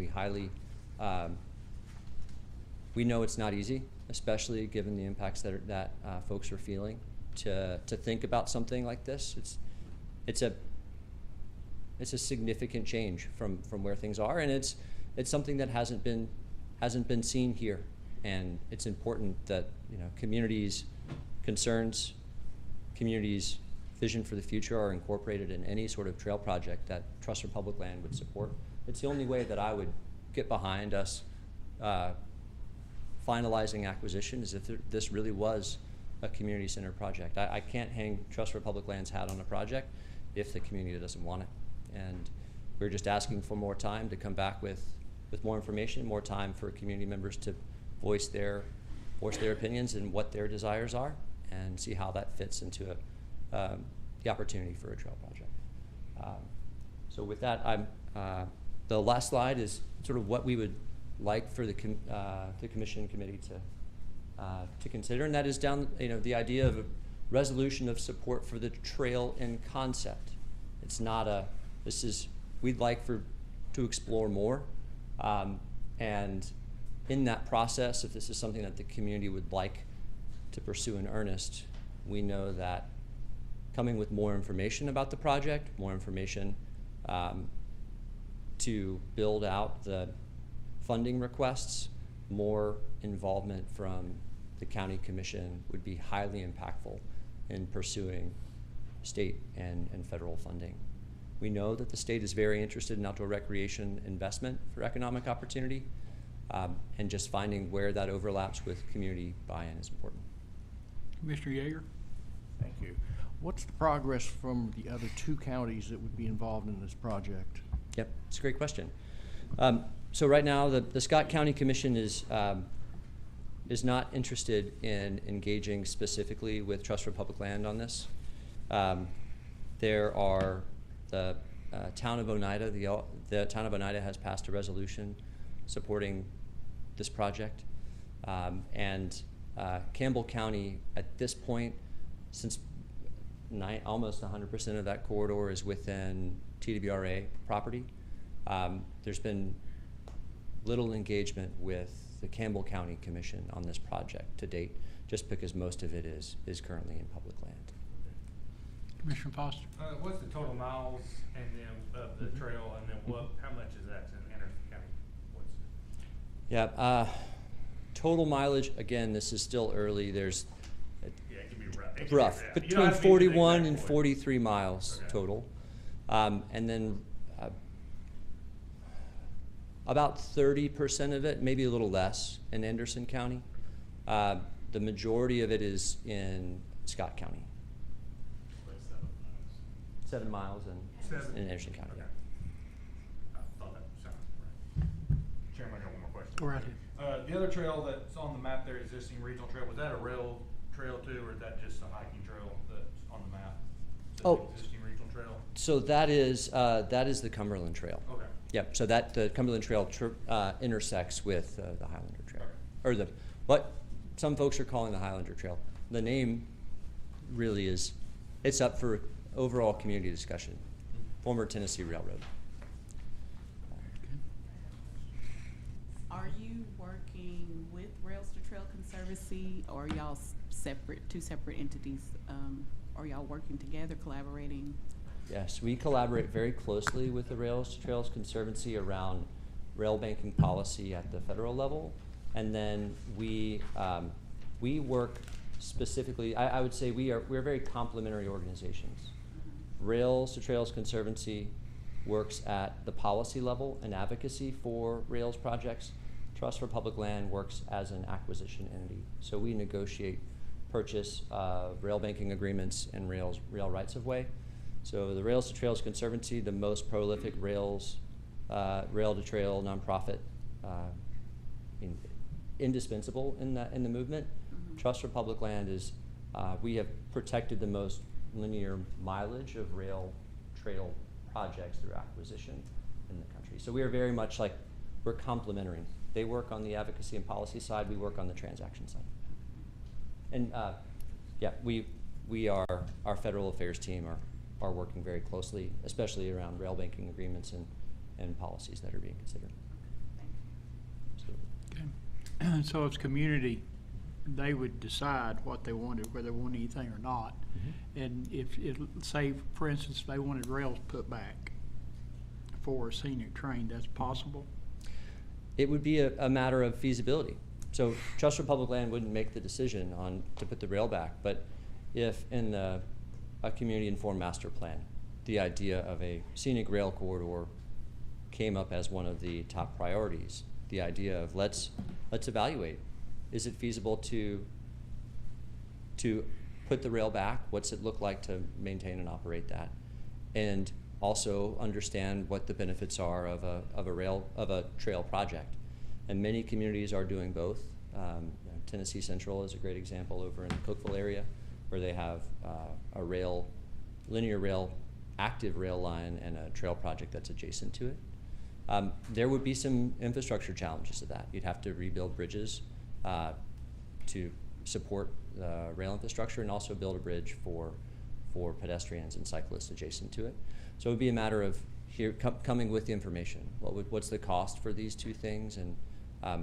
we know it's not easy, especially given the impacts that folks are feeling. To think about something like this, it's a significant change from where things are, and it's something that hasn't been seen here, and it's important that communities' concerns, communities' vision for the future are incorporated in any sort of trail project that Trust for Public Land would support. It's the only way that I would get behind us finalizing acquisition, is if this really was a community-centered project. I can't hang Trust for Public Land's hat on a project if the community doesn't want it. And we're just asking for more time to come back with more information, more time for community members to voice their opinions and what their desires are, and see how that fits into the opportunity for a trail project. So with that, the last slide is sort of what we would like for the commission committee to consider, and that is the idea of a resolution of support for the trail in concept. It's not we'd like to explore more, and in that process, if this is something that the community would like to pursue in earnest, we know that coming with more information about the project, more information to build out the funding requests, more involvement from the county commission would be highly impactful in pursuing state and federal funding. We know that the state is very interested in outdoor recreation investment for economic opportunity, and just finding where that overlaps with community buy-in is important. Mr. Yeager? Thank you. What's the progress from the other two counties that would be involved in this project? Yep, it's a great question. So right now, the Scott County Commission is not interested in engaging specifically with Trust for Public Land on this. There are the town of Oneida. The town of Oneida has passed a resolution supporting this project, and Campbell County at this point, since almost 100% of that corridor is within TWRA property, there's been little engagement with the Campbell County Commission on this project to date, just because most of it is currently in public land. Commissioner Foster? What's the total miles and then of the trail, and then how much is that in Anderson County? Yeah, total mileage, again, this is still early. There's It can be rough. between 41 and 43 miles total. And then about 30% of it, maybe a little less, in Anderson County. The majority of it is in Scott County. 7 miles in Anderson County. Okay. I thought that sounded right. Chairman, I got one more question. Go right ahead. The other trail that's on the map there, existing regional trail, was that a rail trail too, or is that just a hiking trail that's on the map? Says Oh. Existing regional trail? So that is the Cumberland Trail. Okay. Yep. So that the Cumberland Trail intersects with the Highlander Trail, Okay. or what some folks are calling the Highlander Trail. The name really is, it's up for overall community discussion. Former Tennessee Railroad. Are you working with Rails to Trail Conservancy, or are y'all separate, two separate entities? Are y'all working together, collaborating? Yes, we collaborate very closely with the Rails to Trails Conservancy around rail banking policy at the federal level, and then we work specifically. I would say we're very complementary organizations. Rails to Trails Conservancy works at the policy level and advocacy for Rails projects. Trust for Public Land works as an acquisition entity. So we negotiate purchase rail banking agreements and rail rights of way. So the Rails to Trails Conservancy, the most prolific rail to trail nonprofit, indispensable in the movement. Mm-hmm. Trust for Public Land is, we have protected the most linear mileage of rail trail projects through acquisition in the country. So we are very much like, we're complementary. They work on the advocacy and policy side, we work on the transaction side. And yeah, our federal affairs team are working very closely, especially around rail banking agreements and policies that are being considered. Absolutely. Okay. So it's community, they would decide what they wanted, whether they want anything or not. Mm-hmm. And if, say, for instance, they wanted rails put back for a scenic train, that's possible? It would be a matter of feasibility. So Trust for Public Land wouldn't make the decision to put the rail back, but if in a community informed master plan, the idea of a scenic rail corridor came up as one of the top priorities, the idea of let's evaluate, is it feasible to put the rail back? What's it look like to maintain and operate that? And also understand what the benefits are of a trail project. And many communities are doing both. Tennessee Central is a great example over in the Cookeville area, where they have a linear rail, active rail line and a trail project that's adjacent to it. There would be some infrastructure challenges to that. You'd have to rebuild bridges to support rail infrastructure, and also build a bridge for pedestrians and cyclists adjacent to it. So it would be a matter of coming with the information. What's the cost for these two things, and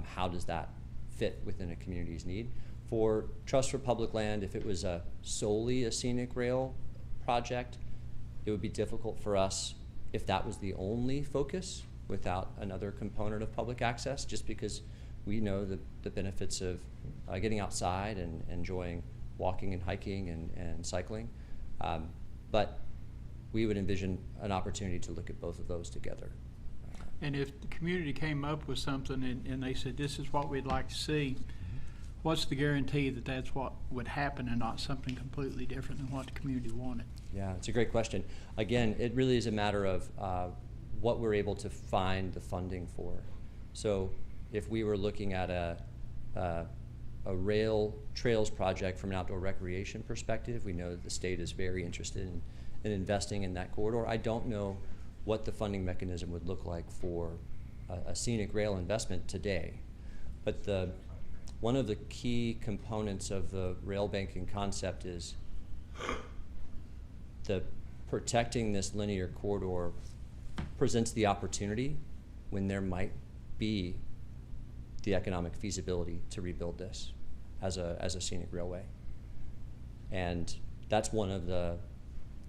how does that fit within a community's need? For Trust for Public Land, if it was solely a scenic rail project, it would be difficult for us if that was the only focus without another component of public access, just because we know the benefits of getting outside and enjoying walking and hiking and cycling. But we would envision an opportunity to look at both of those together. And if the community came up with something and they said, this is what we'd like to see, what's the guarantee that that's what would happen and not something completely different than what the community wanted? Yeah, it's a great question. Again, it really is a matter of what we're able to find the funding for. So if we were looking at a rail trails project from an outdoor recreation perspective, we know that the state is very interested in investing in that corridor. I don't know what the funding mechanism would look like for a scenic rail investment today, but one of the key components of the rail banking concept is protecting this linear corridor presents the opportunity when there might be the economic feasibility to rebuild this as a scenic railway. And that's one of the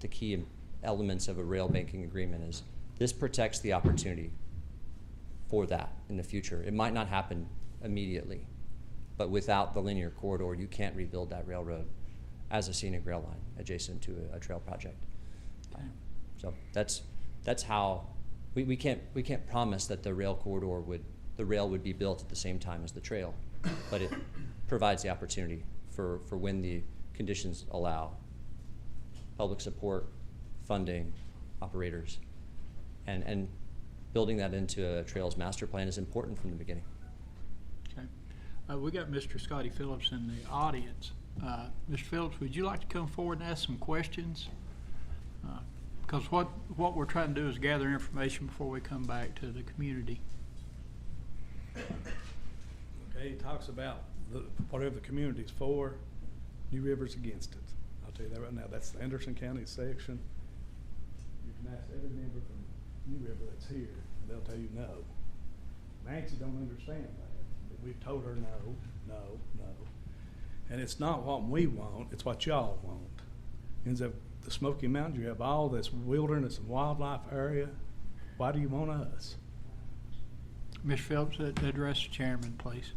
key elements of a rail banking agreement, is this protects the opportunity for that in the future. It might not happen immediately, but without the linear corridor, you can't rebuild that railroad as a scenic rail line adjacent to a trail project. So that's how we can't promise that the rail corridor would be built at the same time as the trail, but provides the opportunity for when the conditions allow. Public support, funding, operators, and building that into a Trails master plan is important from the beginning. Okay. We got Mr. Scotty Phillips in the audience. Mr. Phillips, would you like to come forward and ask some questions? Because what we're trying to do is gather information before we come back to the community. Okay, he talks about whatever the community's for, New River's against it. I'll tell you that right now. That's the Anderson County section. You can ask every member from New River that's here, and they'll tell you no. Nancy don't understand that. We've told her no, no, no. And it's not what we want, it's what y'all want. In the Smoky Mountains, you have all this wilderness and wildlife area. Why do you want us? Mr. Phillips, address the chairman, please.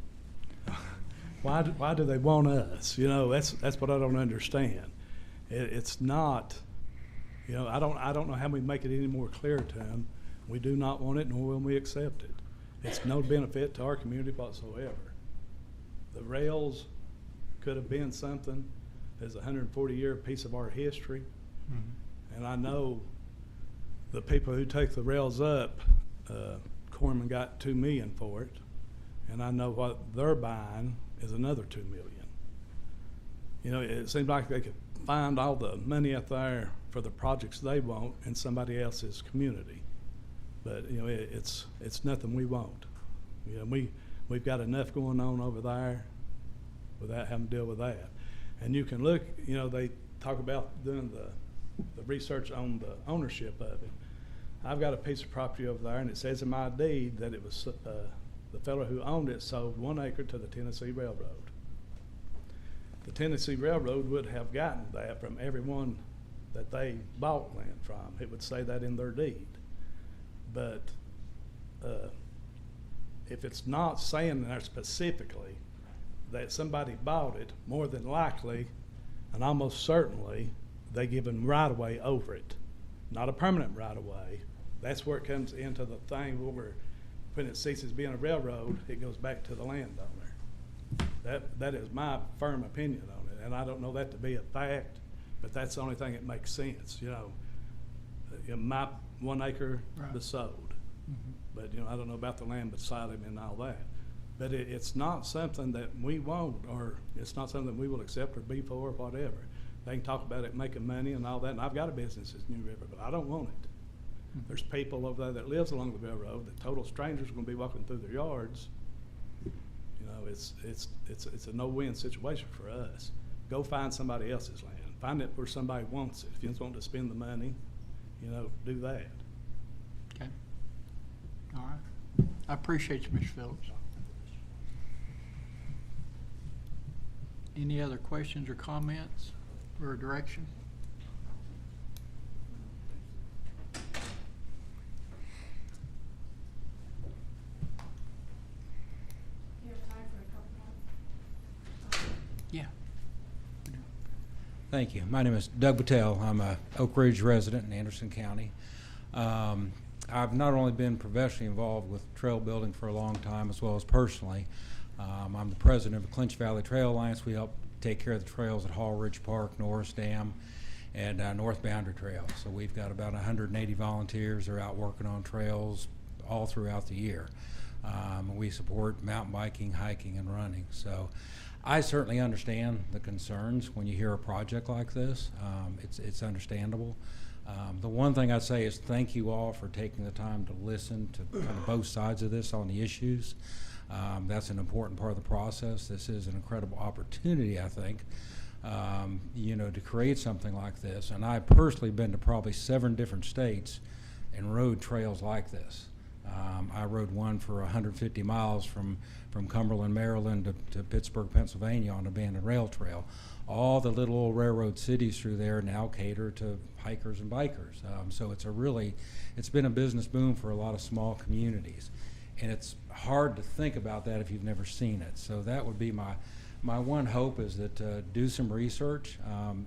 Why do they want us? You know, that's what I don't understand. It's not, you know, I don't know how we make it any more clear to them. We do not want it, nor will we accept it. It's no benefit to our community whatsoever. The rails could have been something as a 140-year piece of our history. Mm-hmm. And I know the people who take the rails up, Corman got $2 million for it, and I know what they're buying is another $2 million. You know, it seems like they could find all the money out there for the projects they want in somebody else's community, but you know, it's nothing we want. You know, we've got enough going on over there without having to deal with that. And you can look, you know, they talk about doing the research on the ownership of it. I've got a piece of property over there, and it says in my deed that it was the fellow who owned it sold 1 acre to the Tennessee Railroad. The Tennessee Railroad would have gotten that from everyone that they bought land from. It would say that in their deed. But if it's not saying there specifically that somebody bought it, more than likely and almost certainly they give them right-of-way over it, not a permanent right-of-way. That's where it comes into the thing where when it ceases being a railroad, it goes back to the landowner. That is my firm opinion on it, and I don't know that to be a fact, but that's the only thing that makes sense. You know, my 1 acre was sold, but you know, I don't know about the land beside him and all that. But it's not something that we want, or it's not something that we will accept or be for or whatever. They can talk about it making money and all that, and I've got a business at New River, but I don't want it. There's people over there that lives along the railroad that total strangers are going to be walking through their yards. You know, it's a no-win situation for us. Go find somebody else's land. Find it where somebody wants it. If you just want to spend the money, you know, do that. Okay. All right. I appreciate you, Mr. Phillips. Any other questions or comments or direction? Yeah. Thank you. My name is Doug Battelle. I'm a Oak Ridge resident in Anderson County. I've not only been professionally involved with trail building for a long time, as well as personally. I'm the president of the Clinch Valley Trail Alliance. We help take care of the trails at Hall Ridge Park, Norris Dam, and North Boundary Trail. So we've got about 180 volunteers that are out working on trails all throughout the year. We support mountain biking, hiking, and running. So I certainly understand the concerns when you hear a project like this. It's understandable. The one thing I'd say is thank you all for taking the time to listen to kind of both sides of this on the issues. That's an important part of the process. This is an incredible opportunity, I think, you know, to create something like this. And I've personally been to probably 7 different states and rode trails like this. I rode one for 150 miles from Cumberland, Maryland to Pittsburgh, Pennsylvania on a abandoned rail trail. All the little old railroad cities through there now cater to hikers and bikers. So it's been a business boom for a lot of small communities. And it's hard to think about that if you've never seen it. So that would be my one hope, is that do some research.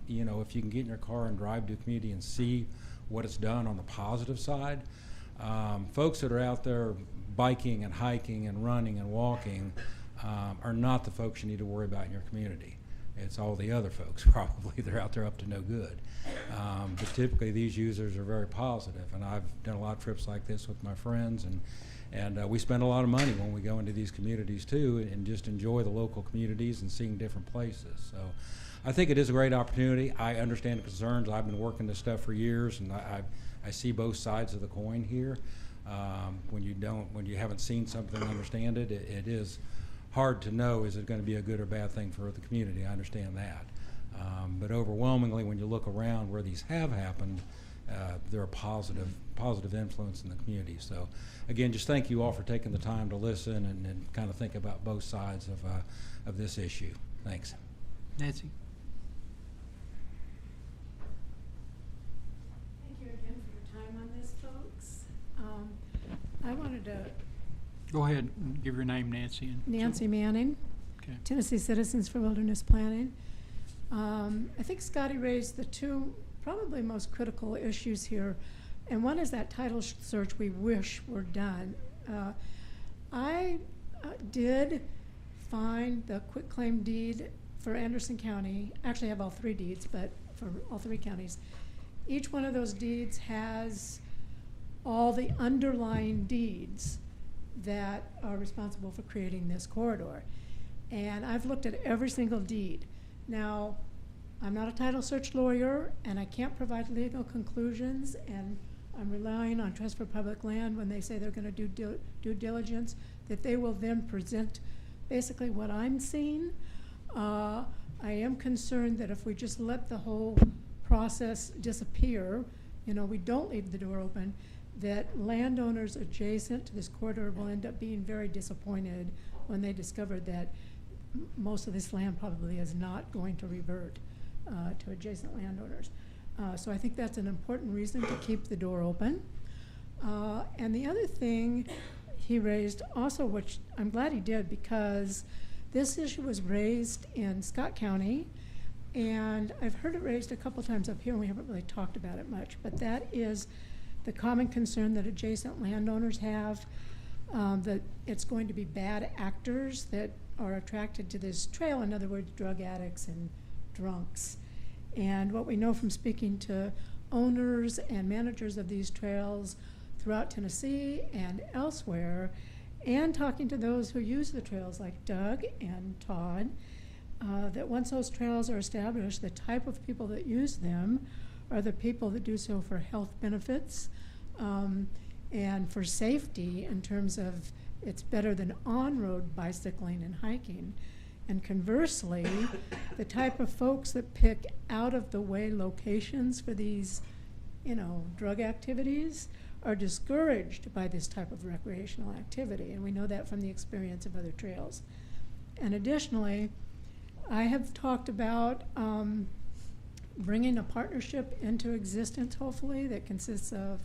You know, if you can get in your car and drive to a community and see what it's done on the positive side. Folks that are out there biking and hiking and running and walking, are not the folks you need to worry about in your community. It's all the other folks probably. They're out there up to no good. But typically these users are very positive, and I've done a lot of trips like this with my friends, and we spend a lot of money when we go into these communities too, and just enjoy the local communities and seeing different places. So I think it is a great opportunity. I understand the concerns. I've been working this stuff for years, and I see both sides of the coin here. When you haven't seen something and understand it, it is hard to know, is it going to be a good or bad thing for the community? I understand that. But overwhelmingly, when you look around where these have happened, they're a positive influence in the community. So again, just thank you all for taking the time to listen and kind of think about both sides of this issue. Thanks. Nancy? Thank you again for your time on this, folks. I wanted to... Go ahead and give your name, Nancy. Nancy Manning, Okay. Tennessee Citizens for Wilderness Planning. I think Scotty raised the two probably most critical issues here, and one is that title search we wish were done. I did find the quitclaim deed for Anderson County. Actually, I have all three deeds, but for all three counties. Each one of those deeds has all the underlying deeds that are responsible for creating this corridor. And I've looked at every single deed. Now, I'm not a title search lawyer, and I can't provide legal conclusions, and I'm relying on Trust for Public Land when they say they're going to do due diligence, that they will then present basically what I'm seeing. I am concerned that if we just let the whole process disappear, we don't leave the door open, that landowners adjacent to this corridor will end up being very disappointed when they discover that most of this land probably is not going to revert to adjacent landowners. So I think that's an important reason to keep the door open. And the other thing he raised also, which I'm glad he did, because this issue was raised in Scott County, and I've heard it raised a couple times up here, and we haven't really talked about it much, but that is the common concern that adjacent landowners have, that it's going to be bad actors that are attracted to this trail, in other words, drug addicts and drunks. And what we know from speaking to owners and managers of these trails throughout Tennessee and elsewhere, and talking to those who use the trails like Doug and Todd, that once those trails are established, the type of people that use them are the people that do so for health benefits and for safety, in terms of it's better than on-road bicycling and hiking. And conversely, the type of folks that pick out-of-the-way locations for these, drug activities are discouraged by this type of recreational activity, and we know that from the experience of other trails. And additionally, I have talked about bringing a partnership into existence, hopefully, that consists of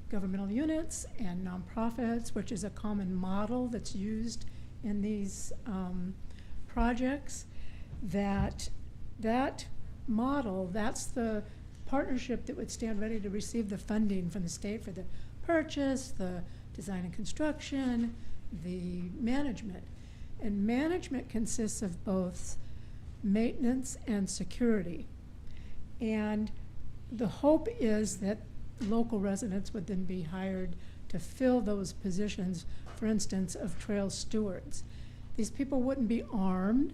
governmental units and nonprofits, which is a common model that's used in these projects. That model, that's the partnership that would stand ready to receive the funding from the state for the purchase, the design and construction, the management. And management consists of both maintenance and security. And the hope is that local residents would then be hired to fill those positions, for instance, of trail stewards. These people wouldn't be armed,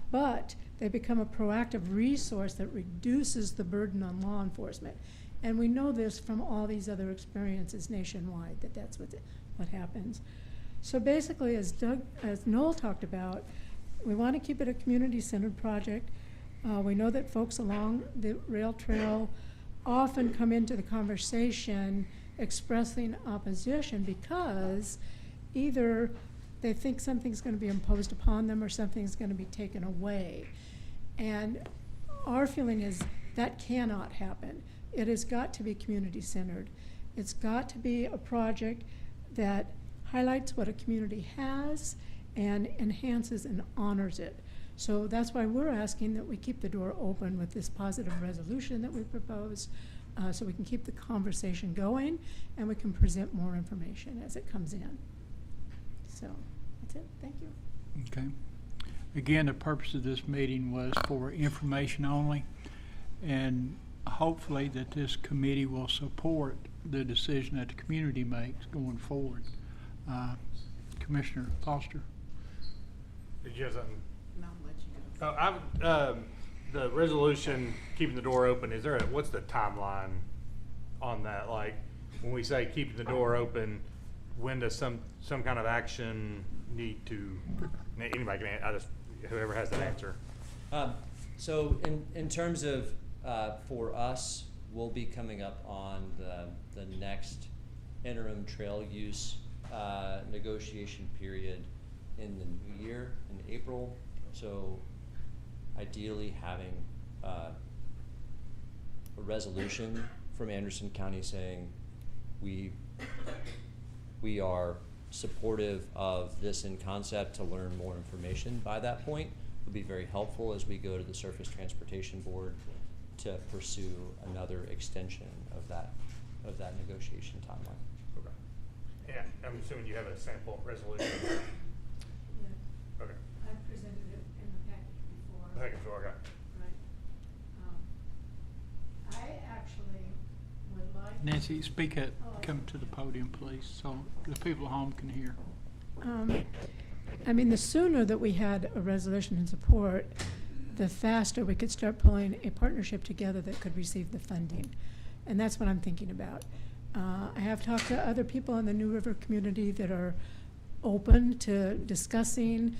but they become a proactive resource that reduces the burden on law enforcement. And we know this from all these other experiences nationwide, that that's what happens. So basically, as Noel talked about, we want to keep it a community-centered project. We know that folks along the rail trail often come into the conversation expressing opposition because either they think something's going to be imposed upon them or something's going to be taken away. And our feeling is that cannot happen. It has got to be community-centered. It's got to be a project that highlights what a community has and enhances and honors it. So that's why we're asking that we keep the door open with this positive resolution that we propose, so we can keep the conversation going and we can present more information as it comes in. So that's it. Thank you. Okay. Again, the purpose of this meeting was for information only, and hopefully that this committee will support the decision that the community makes going forward. Commissioner Foster? Did you have something? No, I'll let you go. The resolution keeping the door open, is there what's the timeline on that? Like, when we say keeping the door open, when does some kind of action need to, anybody can, whoever has that answer. So in terms of, for us, we'll be coming up on the next interim trail use negotiation period in the new year, in April. So ideally having a resolution from Anderson County saying we are supportive of this in concept to learn more information by that point would be very helpful as we go to the Surface Transportation Board to pursue another extension of that negotiation timeline. Okay. Yeah, I'm assuming you have a sample resolution. Yeah. Okay. I presented it in the package before. Package, okay. Right. I actually would like. Nancy, come to the podium, please, so the people at home can hear. I mean, the sooner that we had a resolution in support, the faster we could start pulling a partnership together that could receive the funding. And that's what I'm thinking about. I have talked to other people in the New River community that are open to discussing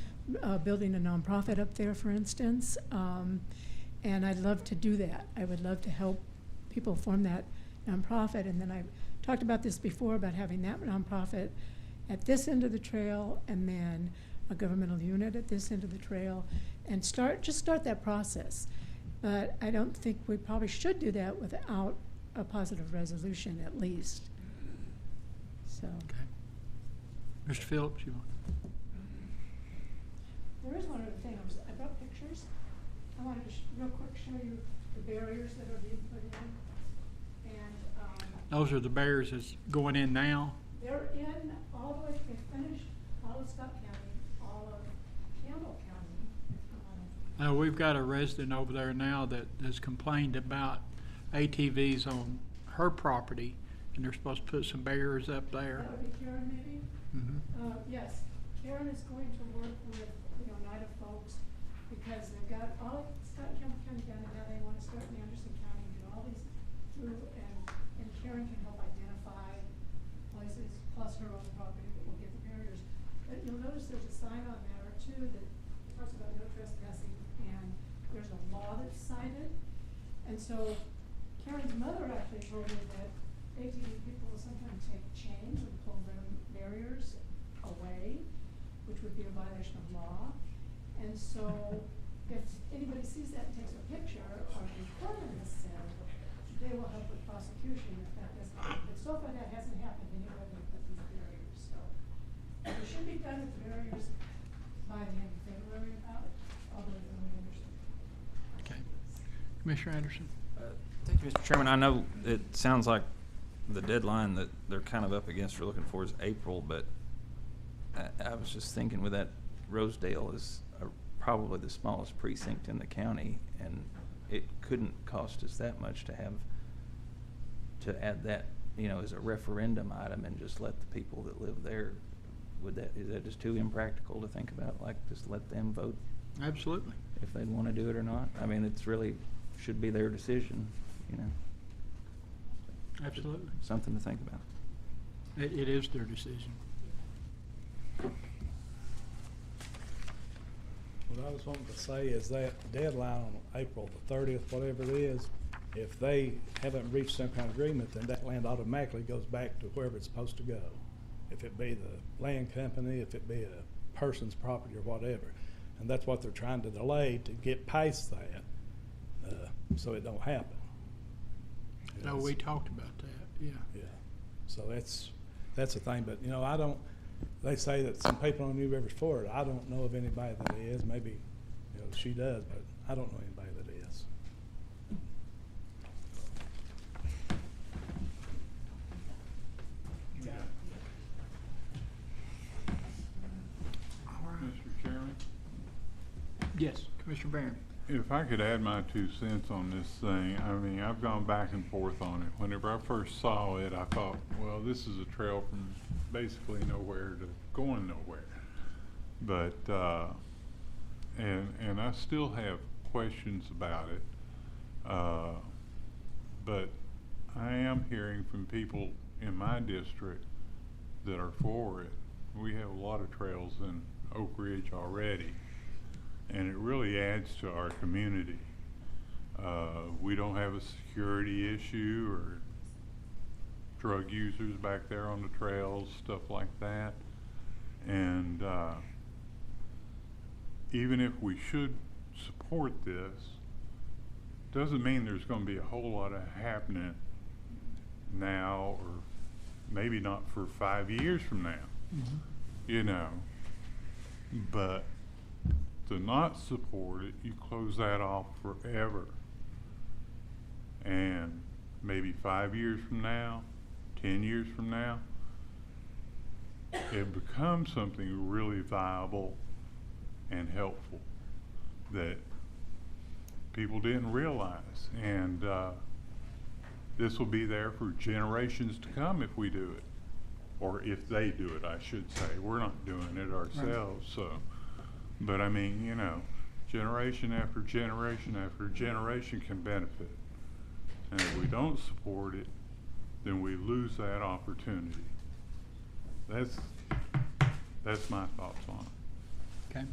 building a nonprofit up there, for instance. And I'd love to do that. I would love to help people form that nonprofit. And then I've talked about this before, about having that nonprofit at this end of the trail and then a governmental unit at this end of the trail, and start that process. But I don't think we probably should do that without a positive resolution at least. So. Okay. Mr. Phillips, you want? There is one other thing. I brought pictures. I wanted to real quick show you the barriers that are being put in. And those are the barriers that's going in now. they're in all the way, they finished all of Scott County, all of Campbell County. We've got a resident over there now that has complained about ATVs on her property, and they're supposed to put some barriers up there. That would be Karen, maybe? Yes, Karen is going to work with the Oneida folks because they've got all of Scott and Campbell County done, and now they want to start in Anderson County and get all these through, and Karen can help identify places, plus her own property that will get the barriers. But you'll notice there's a sign on there too that talks about no trespassing, and there's a law that's cited. And so Karen's mother actually told me that ATV people will sometimes take chains and pull their barriers away, which would be a violation of law. And so if anybody sees that and takes a picture or recording this, they will help with prosecution if that doesn't happen. But so far that hasn't happened anywhere they put these barriers. So we should be done with the barriers by the end of February about, although we understand. Okay. Commissioner Anderson. Thank you, Mr. Chairman. I know it sounds like the deadline that they're kind of up against or looking for is April, but I was just thinking with that Rosedale is probably the smallest precinct in the county, and it couldn't cost us that much to add that, as a referendum item and just let the people that live there. Is that just too impractical to think about? Like, just let them vote? Absolutely. If they want to do it or not. I mean, it's really should be their decision, Absolutely. Something to think about. It is their decision. What I was wanting to say is that deadline on April the 30th, whatever it is, if they haven't reached some kind of agreement, then that land automatically goes back to wherever it's supposed to go. If it be the land company, if it be a person's property or whatever. And that's what they're trying to delay to get past that, so it don't happen. No, we talked about that, yeah. Yeah. So that's the thing, but they say that some people on New River's for it. I don't know of anybody that is. Maybe, she does, but I don't know anybody that is. All right. Mr. Chairman. Yes, Commissioner Barron. If I could add my 2 cents on this thing, I mean, I've gone back and forth on it. Whenever I first saw it, I thought, well, this is a trail from basically nowhere to going nowhere. But, and I still have questions about it. But I am hearing from people in my district that are for it. We have a lot of trails in Oak Ridge already, and it really adds to our community. We don't have a security issue or drug users back there on the trails, stuff like that. And even if we should support this, doesn't mean there's going to be a whole lot of happening now, or maybe not for 5 years from now. You know, but to not support it, you close that off forever. And maybe 5 years from now, 10 years from now, it becomes something really viable and helpful that people didn't realize. And this will be there for generations to come if we do it. Or if they do it, I should say. We're not doing it ourselves, so. But I mean, you know, generation after generation after generation can benefit. And if we don't support it, then we lose that opportunity. That's my thoughts on it. Okay.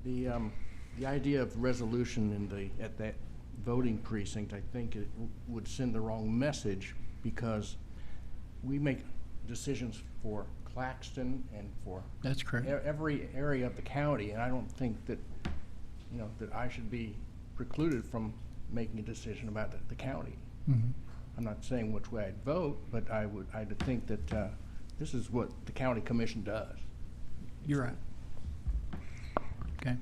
The idea of resolution at that voting precinct, I think it would send the wrong message, because we make decisions for Claxton and for That's correct. every area of the county, and I don't think that, you know, that I should be precluded from making a decision about the county. Mhm. I'm not saying which way I'd vote, but I'd think that this is what the county commission does. You're right. Okay.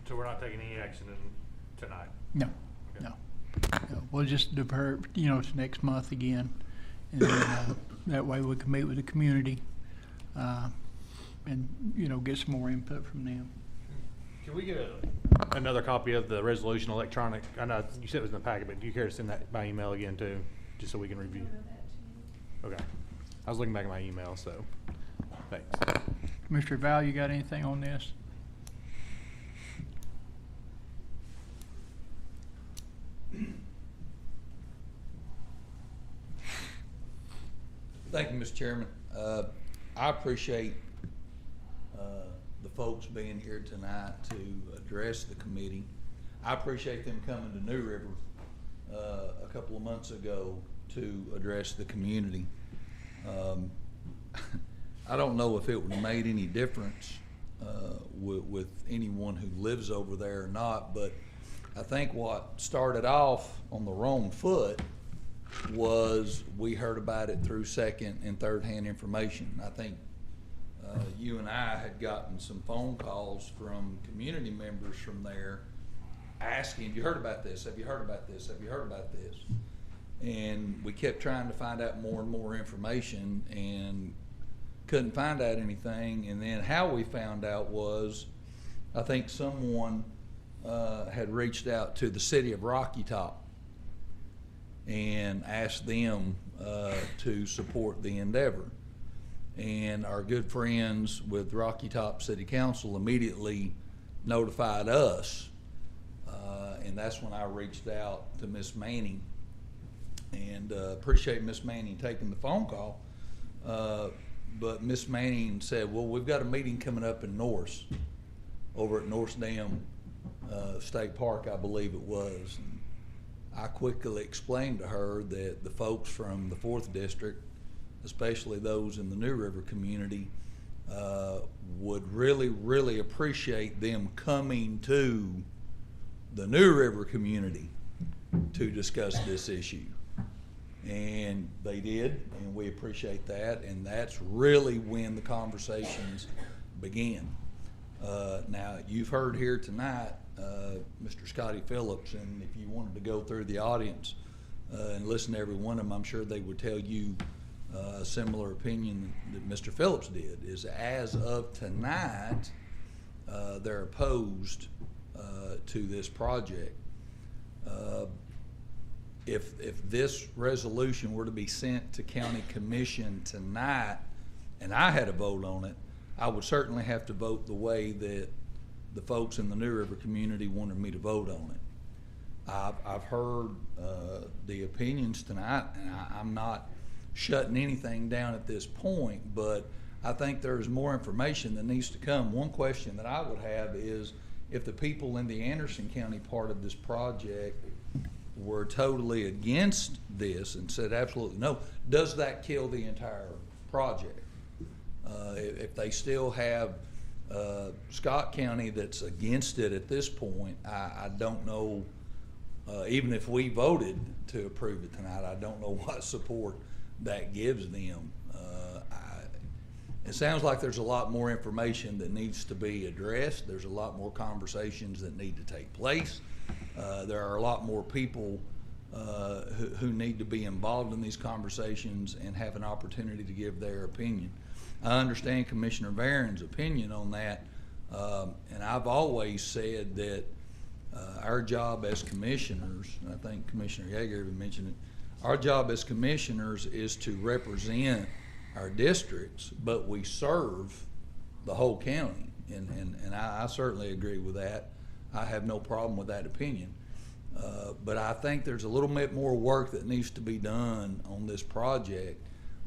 So we're not taking any action tonight? No, no. No. We'll just defer, you know, to next month again. And then, that way we can meet with the community, and, you know, get some more input from them. Can we get another copy of the resolution electronic? I know you said it was in the packet, but do you care to send that by email again too, just so we can review? Okay. I was looking back at my email, so thanks. Commissioner Val, you got anything on this? Thank you, Mr. Chairman. I appreciate the folks being here tonight to address the committee. I appreciate them coming to New River a couple of months ago to address the community. I don't know if it would have made any difference with anyone who lives over there or not, but I think what started off on the wrong foot was we heard about it through second and third hand information. I think you and I had gotten some phone calls from community members from there asking, have you heard about this? Have you heard about this? Have you heard about this? And we kept trying to find out more and more information and couldn't find out anything. And then how we found out was, I think someone had reached out to the city of Rocky Top and asked them to support the endeavor. And our good friends with Rocky Top City Council immediately notified us, and that's when I reached out to Miss Manning, and appreciate Miss Manning taking the phone call. But Miss Manning said, well, we've got a meeting coming up in Norse, over at Norse Dam State Park, I believe it was. And I quickly explained to her that the folks from the 4th District, especially those in the New River community, would really, really appreciate them coming to the New River community to discuss this issue. And they did, and we appreciate that, and that's really when the conversations began. Now, you've heard here tonight Mr. Scotty Phillips, and if you wanted to go through the audience, and listen to every one of them, I'm sure they would tell you a similar opinion that Mr. Phillips did, is as of tonight, they're opposed to this project. If this resolution were to be sent to county commission tonight and I had a vote on it, I would certainly have to vote the way that the folks in the New River community wanted me to vote on it. I've heard the opinions tonight, and I'm not shutting anything down at this point, but I think there's more information that needs to come. One question that I would have is, if the people in the Anderson County part of this project were totally against this and said absolutely no, does that kill the entire project? If they still have Scott County that's against it at this point, I don't know, even if we voted to approve it tonight, I don't know what support that gives them. It sounds like there's a lot more information that needs to be addressed. There's a lot more conversations that need to take place. There are a lot more people who need to be involved in these conversations and have an opportunity to give their opinion. I understand Commissioner Barron's opinion on that, and I've always said that our job as commissioners, and I think Commissioner Yeager even mentioned it, our job as commissioners is to represent our districts, but we serve the whole county, and I certainly agree with that. I have no problem with that opinion. But I think there's a little bit more work that needs to be done on this project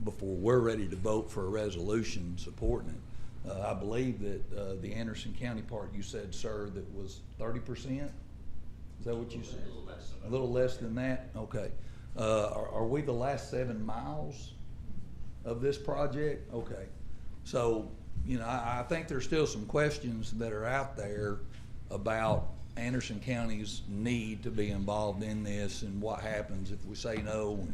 before we're ready to vote for a resolution supporting it. I believe that the Anderson County part you said, sir, that was 30%? Is that what you said? A little less than that? Okay. Are we the last 7 miles of this project? Okay. So, you know, I think there's still some questions that are out there about Anderson County's need to be involved in this and what happens if we say no. And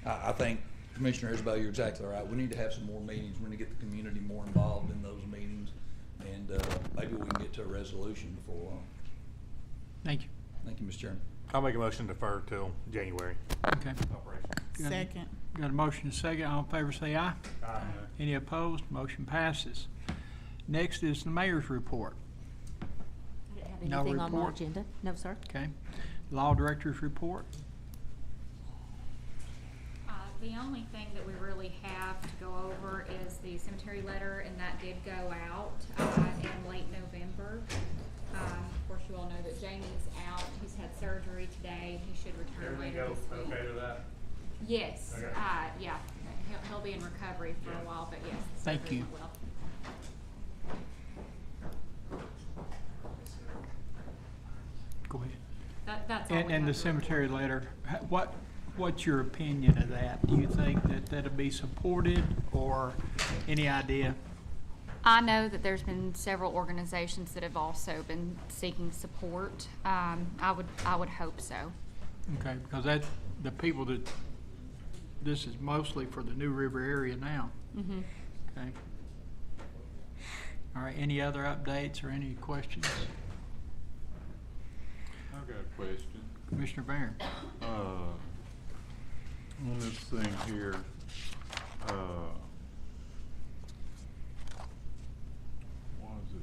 I think, Commissioner Isabel, you're exactly right. We need to have some more meetings. We need to get the community more involved in those meetings, and maybe we can get to a resolution before long. Thank you. Thank you, Mr. Chairman. I'll make a motion to defer till January. Okay. Second. Got a motion and a second. All in favor say aye. Aye. Any opposed? Motion passes. Next is the mayor's report. I didn't have No anything on my report? agenda. No, sir. Okay. Law director's report. The only thing that we really have to go over is the cemetery letter, and that did go out in late November. Of course, you all know that Jamie's out. He's had surgery today. He should return later this week. Okay with that? Yes. Okay. Yeah. He'll be in recovery for a while, but yes. the Thank surgery you. went well. Go ahead. That's all we And have the to cemetery letter, what's your opinion of that? Do you think that that'll be supported, or any idea? I know that there's been several organizations that have also been seeking support. I would hope so. Okay, because that, the people that, this is mostly for the New River area now. Mm-hmm. Okay. All right, any other updates or any questions? I've got a question. Commissioner Barron. On this thing here, what is it?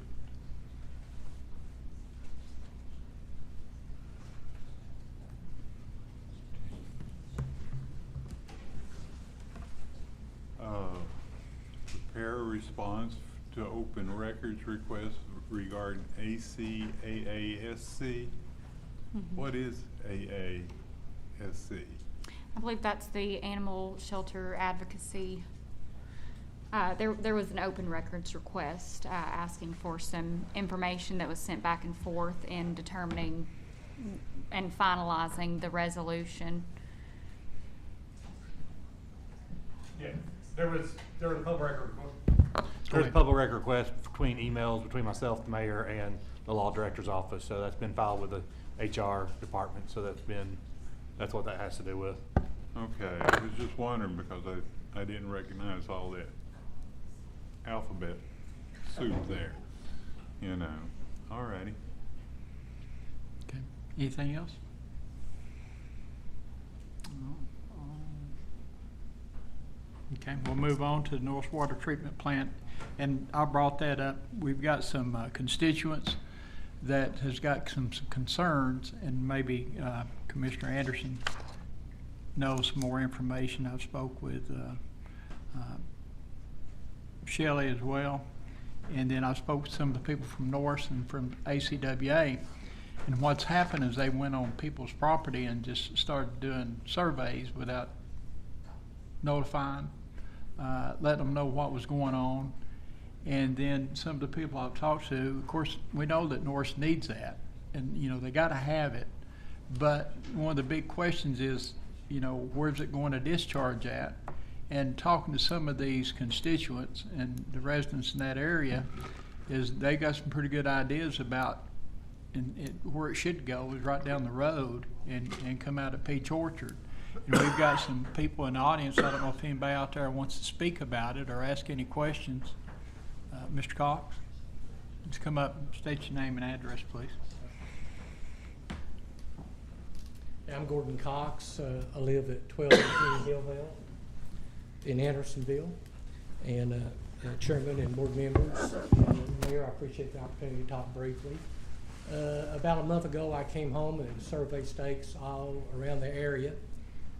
Prepare a response to open records request regarding ACAASC. What is AASC? I believe that's the Animal Shelter Advocacy. There was an open records request asking for some information that was sent back and forth in determining and finalizing the resolution. Yeah, there was a public record. There's a public record request between emails between myself, the mayor, and the law director's office, so that's been filed with the HR department, so that's what that has to do with. Okay, I was just wondering because I didn't recognize all that alphabet soup there, you know. All righty. Okay. Anything else? Okay, we'll move on to the North Water Treatment Plant, and I brought that up. We've got some constituents that has got some concerns, and maybe Commissioner Anderson knows some more information. I've spoke with Shelley as well, and then I spoke with some of the people from Norris and from ACWA. And what's happened is they went on people's property and just started doing surveys without notifying, letting them know what was going on. And then some of the people I've talked to, of course, we know that Norris needs that, and you know they got to have it. But one of the big questions is, you know, where's it going to discharge at? And talking to some of these constituents and the residents in that area, is they got some pretty good ideas about where it should go is right down the road and come out of Peach Orchard. And we've got some people in the audience. I don't know if anybody out there wants to speak about it or ask any questions. Mr. Cox, just come up and state your name and address, please. I'm Gordon Cox. I live at 1218 Hillvale in Andersonville. And Chairman and board members, Mayor, I appreciate the opportunity to talk briefly. About a month ago, I came home and surveyed stakes all around the area.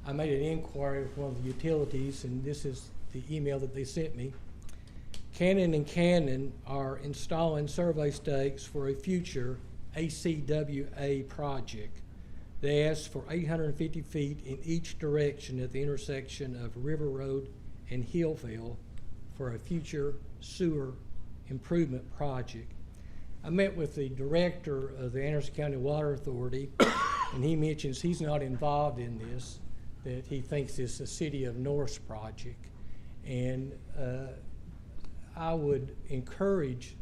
I made an inquiry with one of the utilities, and this is the email that they sent me. Cannon and Cannon are installing survey stakes for a future ACWA project. They asked for 850 feet in each direction at the intersection of River Road and Hillville for a future sewer improvement project. I met with the director of the Anderson County Water Authority, and he mentions he's not involved in this, that he thinks it's a City of Norris project. And I would encourage,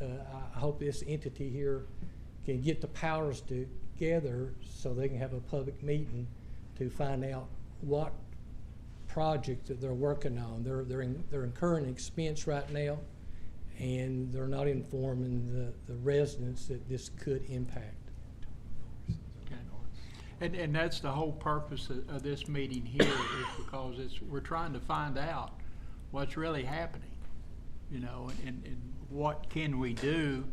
I hope this entity here can get the powers together so they can have a public meeting to find out what project that they're working on. They're incurring expense right now, and they're not informing the residents that this could impact. Okay. And that's the whole purpose of this meeting here is because we're trying to find out what's really happening, you know, and what can we do.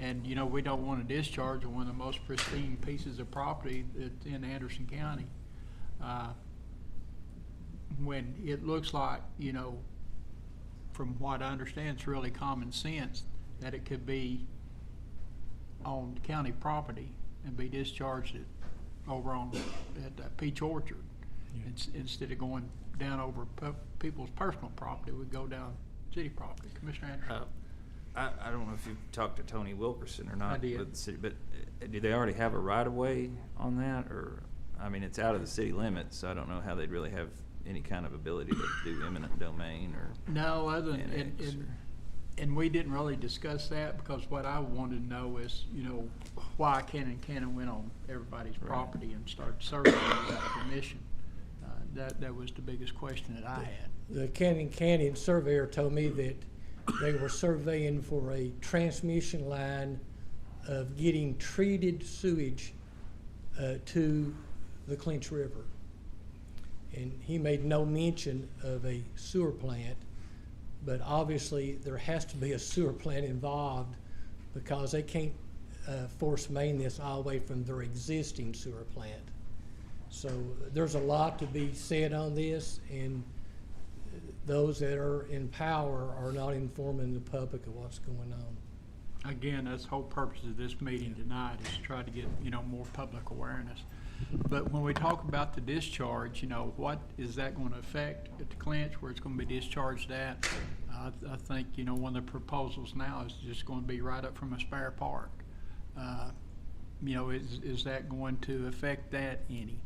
And, you know, we don't want to discharge one of the most pristine pieces of property that's in Anderson County. When it looks like, you know, from what I understand, it's really common sense that it could be on county property and be discharged over at Peach Orchard. Instead of going down over people's personal property, we go down city property. Commissioner Anderson. I don't know if you've talked to Tony Wilkerson or not. I did. With the city, but do they already have a right-of-way on that? Or, I mean, it's out of the city limits, so I don't know how they'd really have any kind of ability to do eminent domain or no, other than, and we didn't really discuss that because what I wanted to know is, you know, why Cannon went on everybody's property and started surveying without permission. That was the biggest question that I had. The Canyon surveyor told me that they were surveying for a transmission line of getting treated sewage to the Clinch River. And he made no mention of a sewer plant, but obviously there has to be a sewer plant involved because they can't force main this all the way from their existing sewer plant. So there's a lot to be said on this, and those that are in power are not informing the public of what's going on. Again, that's the whole purpose of this meeting tonight is to try to get, you know, more public awareness. But when we talk about the discharge, you know, what is that going to affect at the Clinch, where it's going to be discharged at? I think, you know, one of the proposals now is just going to be right up from a spare park. You know, is that going to affect that any?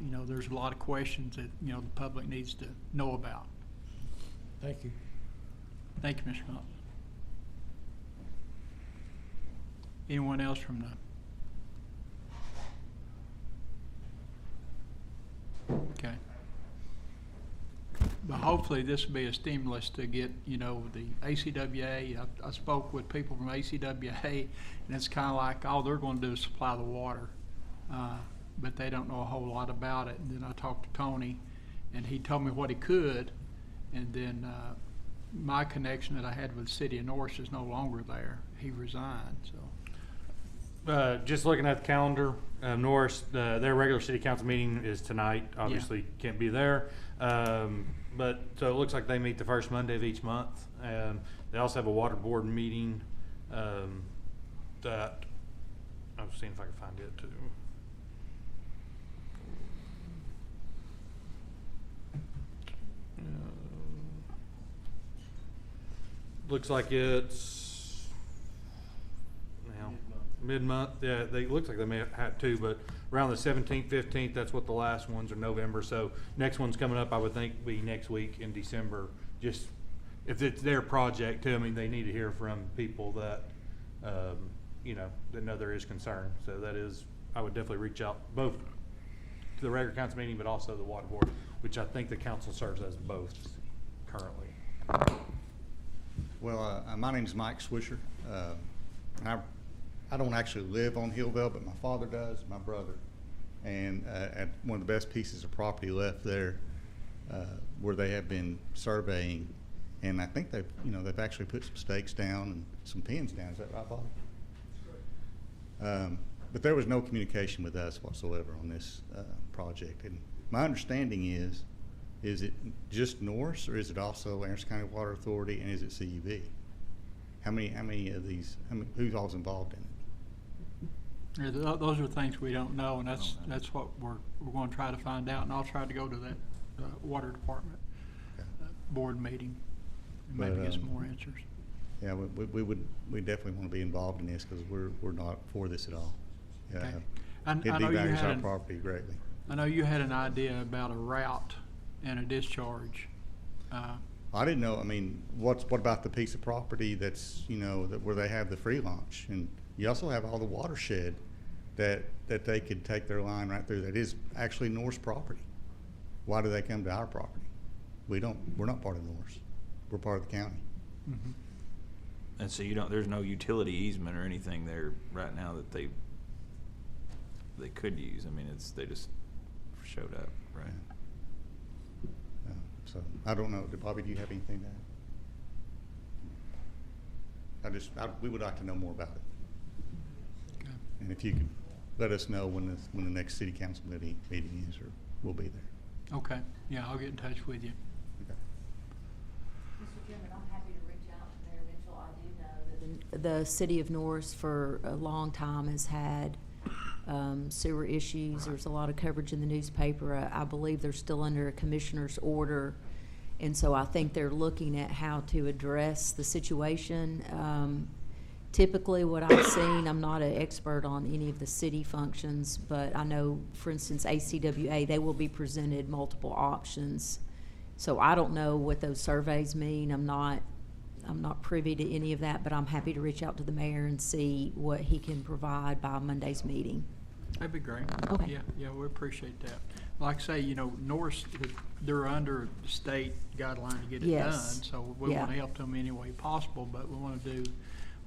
You know, there's a lot of questions that, you know, the public needs to know about. Thank you. Thank you, Mr. Cox. Anyone else from the? Okay. But hopefully this will be a stimulus to get, you know, the ACWA. I spoke with people from ACWA, and it's kind of like all they're going to do is supply the water, but they don't know a whole lot about it. And then I talked to Tony, and he told me what he could, And then my connection that I had with the city of Norris is no longer there. He resigned, so. Just looking at the calendar, Norris, their regular city council meeting is tonight. Obviously, can't be there. But so it looks like they meet the first Monday of each month. They also have a water board meeting that I was seeing if I can find it too. Looks like it's now mid-month. Yeah, they looks like they may have had two, but around the 17th, 15th. That's what the last ones are. November. So next one's coming up. I would think be next week in December. Just if it's their project too. I mean, they need to hear from people that you know that know there is concern. So that is, I would definitely reach out both to the regular council meeting, but also the water board, which I think the council serves as both currently. Well, my name's Mike Swisher. And I don't actually live on Hillvale, but my father does, my brother. And at one of the best pieces of property left there, where they have been surveying, and I think they've actually put some stakes down and some pins down. Is that right, Father? That's right. But there was no communication with us whatsoever on this project. And my understanding is it just Norris, or is it also Anderson County Water Authority, and is it CUV? How many of these? Who's all's involved in it? Yeah, those are things we don't know, and that's what we're going to try to find out. And I'll try to go to that water department board meeting and maybe get some more answers. Yeah, we definitely want to be involved in this because we're not for this at all. Yeah, Okay. it devalues our property greatly. I know you had an idea about a route and a discharge. I didn't know. I mean, what about the piece of property that's where they have the free launch, and you also have all the watershed that they could take their line right through. That is actually Norris property. Why do they come to our property? We're not part of Norris. We're part of the county. Mm-hmm. And so there's no utility easement or anything there right now that they could use. I mean, they just showed up, right? So I don't know. Bobby, do you have anything to add? We would like to know more about it. Okay. And if you could let us know when the next city council meeting is, or we'll be there. Okay. Yeah, I'll get in touch with you. Okay. Mr. Chairman, I'm happy to reach out to Mayor Mitchell. I do know that the city of Norris for a long time has had sewer issues. There's a lot of coverage in the newspaper. I believe they're still under a commissioner's order, and so I think they're looking at how to address the situation. Typically what I've seen, I'm not an expert on any of the city functions, but I know, for instance, ACWA, they will be presented multiple options. So I don't know what those surveys mean. I'm not privy to any of that, but I'm happy to reach out to the mayor and see what he can provide by Monday's meeting. That'd be great. Okay. Yeah, we appreciate that. Like I say, Norris, they're under the state guideline to get it done, so we want to help them any way possible, but we want to do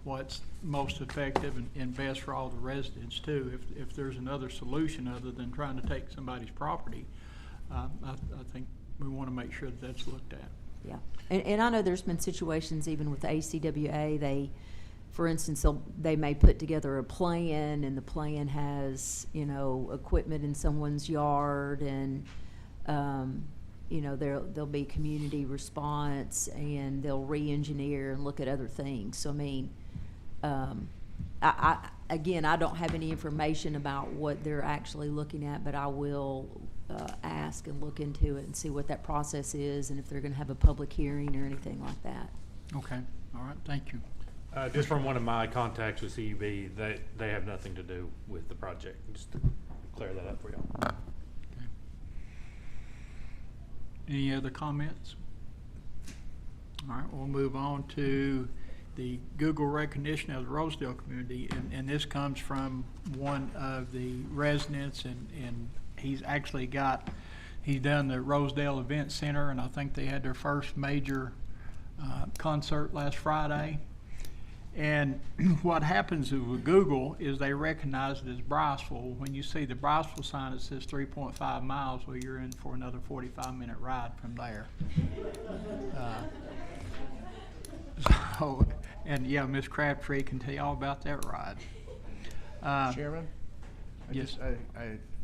what's most effective and best for all the residents too. If there's another solution other than trying to take somebody's property, I think we want to make sure that that's looked at. Yeah, and I know there's been situations even with the ACWA, for instance, they may put together a plan, and the plan has, equipment in someone's yard, and, there'll be community response, and they'll re-engineer and look at other things. So, I mean, I don't have any information about what they're actually looking at, but I will ask and look into it and see what that process is, and if they're going to have a public hearing or anything like that. Okay. All right. Thank you. Just from one of my contacts with CUB, they have nothing to do with the project. Just to clear that up for y'all. Okay. Any other comments? All right, we'll move on to the Google recognition of the Rosedale community, and this comes from one of the residents, and he's done the Rosedale Event Center, and I think they had their first major concert last Friday. And what happens with Google is they recognize it as Briceville. When you see the Briceville sign that says 3.5 miles, well, you're in for another 45-minute ride from there. So, and yeah, Miss Crabtree can tell you all about that ride. Chairman? Yes.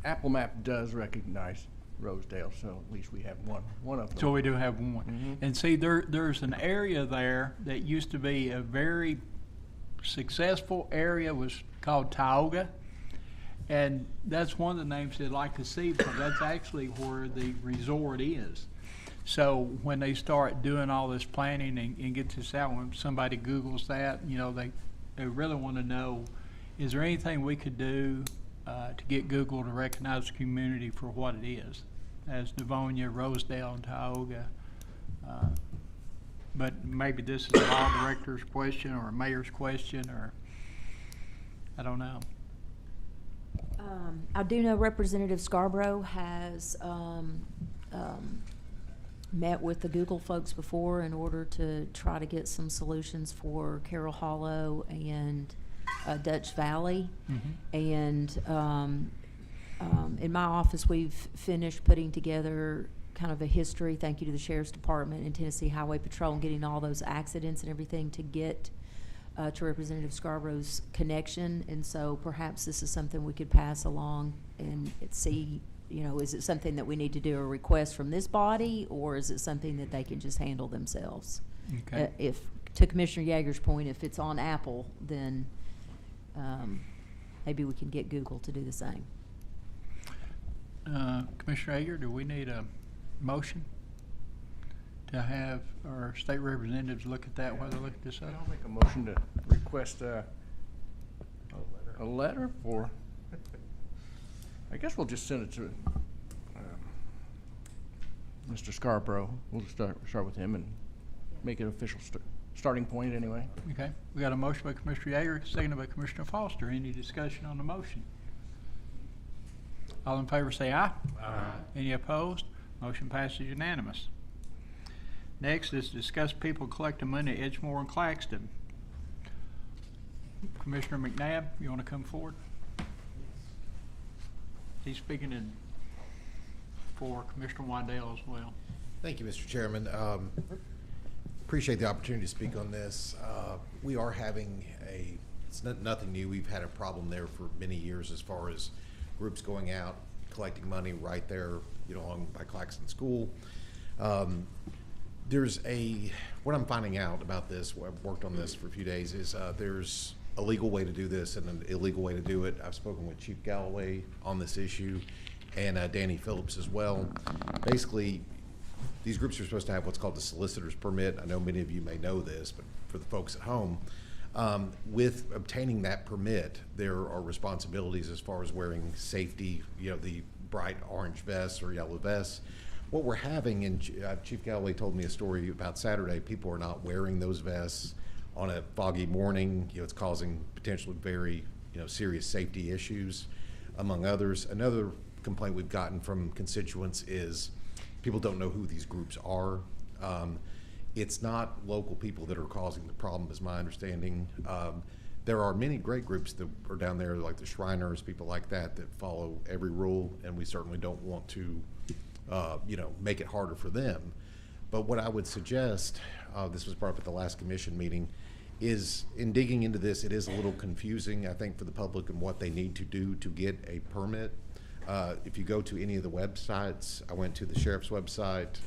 Apple Map does recognize Rosedale, so at least we have one of them. So we do have one. Mhm. And see, there's an area there that used to be a very successful area, was called Tioga. And that's one of the names they'd like to see, because that's actually where the resort is. So when they start doing all this planning and get this out, when somebody Googles that, you know, they really want to know, is there anything we could do to get Google to recognize the community for what it is, as Devonia, Rosedale, and Tioga. But maybe this is a law director's question or a mayor's question, or I don't know. I do know Representative Scarborough has met with the Google folks before in order to try to get some solutions for Carroll Hollow and Dutch Valley. And in my office, we've finished putting together kind of a history, thank you to the Sheriff's Department and Tennessee Highway Patrol, and getting all those accidents and everything to get to Representative Scarborough's connection. And so perhaps this is something we could pass along and see, you know, is it something that we need to do a request from this body, or is it something that they can just handle themselves? Okay. If, to Commissioner Yeager's point, if it's on Apple, then maybe we can get Google to do the same. Commissioner Yeager, do we need a motion to have our state representatives look at that while they look at this up? I'll make a motion to request a letter for, I guess we'll just send it to Mr. Scarborough. We'll start with him and make it official starting point anyway. Okay, we got a motion by Commissioner Yeager, seconded by Commissioner Foster. Any discussion on the motion? All in favor say aye. Aye. Any opposed? Motion passes unanimous. Next is discuss people collecting money at Edgemore and Claxton. Commissioner McNabb, you want to come forward? He's speaking for Commissioner Wydell as well. Thank you, Mr. Chairman. Appreciate the opportunity to speak on this. We are having it's nothing new. We've had a problem there for many years as far as groups going out, collecting money right there, you know, along by Claxton School. What I'm finding out about this, I've worked on this for a few days, is there's a legal way to do this and an illegal way to do it. I've spoken with Chief Galloway on this issue and Danny Phillips as well. Basically, these groups are supposed to have what's called the solicitor's permit. I know many of you may know this, but for the folks at home, with obtaining that permit, there are responsibilities as far as wearing safety, you know, the bright orange vests or yellow vests. What we're having, and Chief Galloway told me a story about Saturday, people are not wearing those vests on a foggy morning. You know, it's causing potentially very, you know, serious safety issues, among others. Another complaint we've gotten from constituents is people don't know who these groups are. It's not local people that are causing the problem, is my understanding. There are many great groups that are down there, like the Shriners, people like that follow every rule, and we certainly don't want to, you know, make it harder for them. But what I would suggest, this was brought up at the last commission meeting, is in digging into this, it is a little confusing, I think, for the public and what they need to do to get a permit. If you go to any of the websites, I went to the sheriff's website,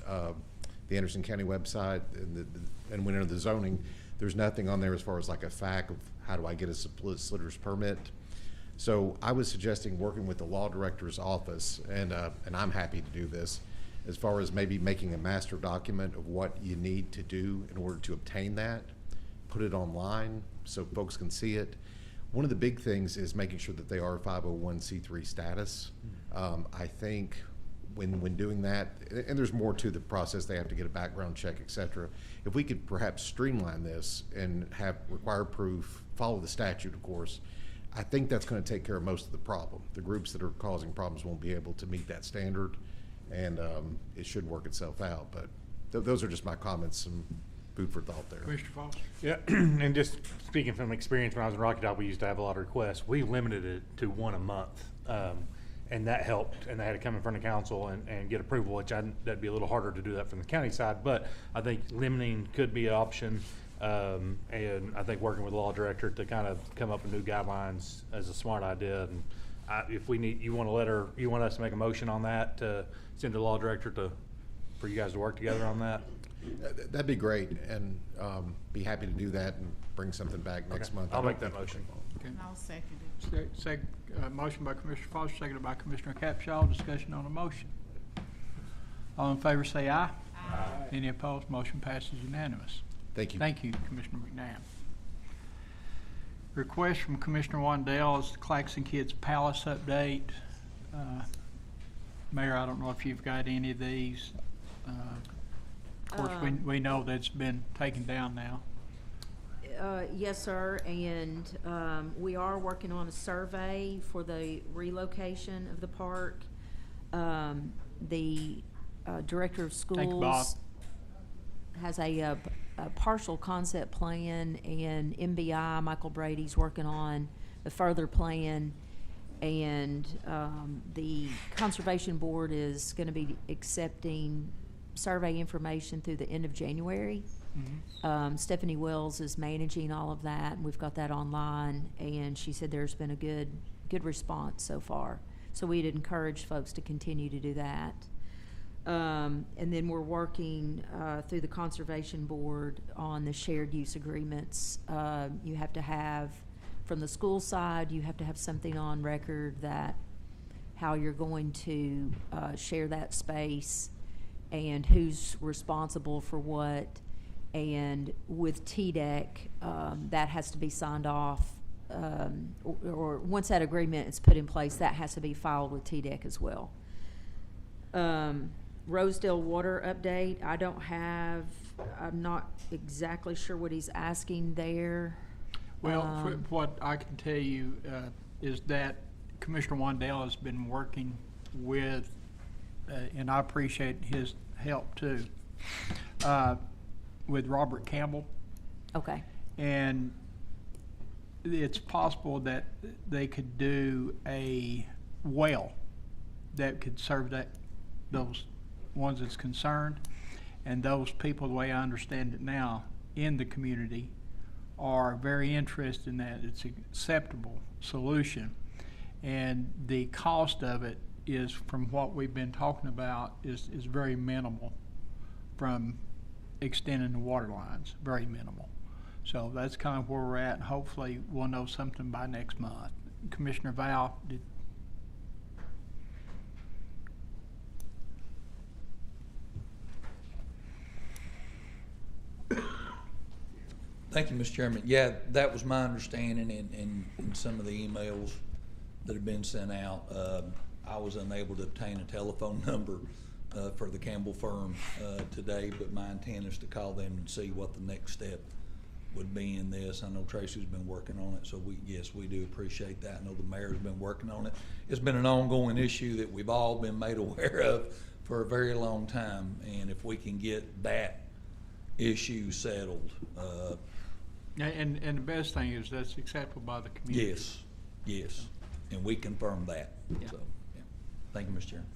the Anderson County website, and went into the zoning, there's nothing on there as far as like a fact of how do I get a solicitor's permit. So I was suggesting working with the law director's office, and I'm happy to do this, as far as maybe making a master document of what you need to do in order to obtain that, put it online so folks can see it. One of the big things is making sure that they are 501c3 status. I think when doing that, and there's more to the process, they have to get a background check, et cetera. If we could perhaps streamline this and have required proof, follow the statute, of course, I think that's going to take care of most of the problem. The groups that are causing problems won't be able to meet that standard, and it should work itself out. But those are just my comments, and food for thought there. Commissioner Foster? Yeah, and just speaking from experience, when I was in Rocky Top, we used to have a lot of requests. We limited it to one a month, and that helped. And they had to come in front of council and get approval, which that'd be a little harder to do that from the county side. But I think limiting could be an option, and I think working with the law director to kind of come up with new guidelines is a smart idea. And if we need, you want us to make a motion on that to send the law director for you guys to work together on that? That'd be great, and be happy to do that and bring something back next month. I'll make that motion. Okay. I'll second it. Motion by Commissioner Foster, seconded by Commissioner Capshaw. Discussion on the motion. All in favor say aye. Aye. Any opposed? Motion passes unanimous. Thank you. Thank you, Commissioner McNabb. Request from Commissioner Wandell is the Claxon Kids Palace update. Mayor, I don't know if you've got any of these. Of course, we know that's been taken down now. Yes, sir, and we are working on a survey for the relocation of the park. The director of Thank you, Bob. schools has a partial concept plan, and MBI, Michael Brady's working on a further plan, and the Conservation Board is going to be accepting survey information through the end of January. Mm-hmm. Stephanie Wells is managing all of that, and we've got that online, and she said there's been a good response so far. So we'd encourage folks to continue to do that. And then we're working through the Conservation Board on the shared use agreements. You have to have, from the school side, you have to have something on record that how you're going to share that space and who's responsible for what. And with TDEC, that has to be signed off, or once that agreement is put in place, that has to be filed with TDEC as well. Rosedale water update, I'm not exactly sure what he's asking there. Well, what I can tell you is that Commissioner Wandell has been working with, and I appreciate his help too, with Robert Campbell. Okay. And it's possible that they could do a well that could serve those ones that's concerned. And those people, the way I understand it now, in the community are very interested in that. It's an acceptable solution. And the cost of it is, from what we've been talking about, is very minimal from extending the water lines, very minimal. So that's kind of where we're at, and hopefully we'll know something by next month. Commissioner Val, Thank you, Mr. Chairman. Yeah, that was my understanding in some of the emails that have been sent out. I was unable to obtain a telephone number for the Campbell firm today, but my intent is to call them and see what the next step would be in this. I know Tracy's been working on it, so yes, we do appreciate that. I know the mayor's been working on it. It's been an ongoing issue that we've all been made aware of for a very long time, and if we can get that issue settled. And the best thing is that's acceptable by the community. Yes, and we confirm that. Yeah. So, yeah. Thank you, Mr. Chairman.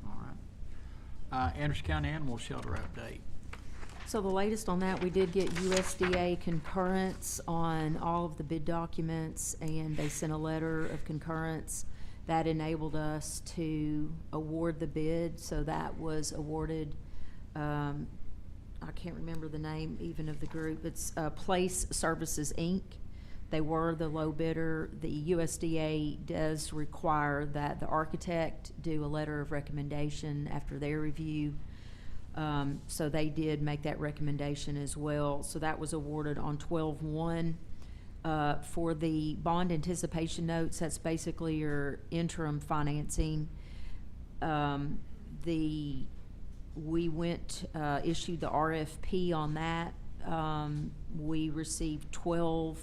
All right. Anderson County Animal Shelter update. So the latest on that, we did get USDA concurrence on all of the bid documents, and they sent a letter of concurrence that enabled us to award the bid. So that was awarded, I can't remember the name even of the group. It's Place Services, Inc. They were the low bidder. The USDA does require that the architect do a letter of recommendation after their review. So they did make that recommendation as well. So that was awarded on 12/1. For the bond anticipation notes, that's basically your interim financing. We issued the RFP on that. We received 12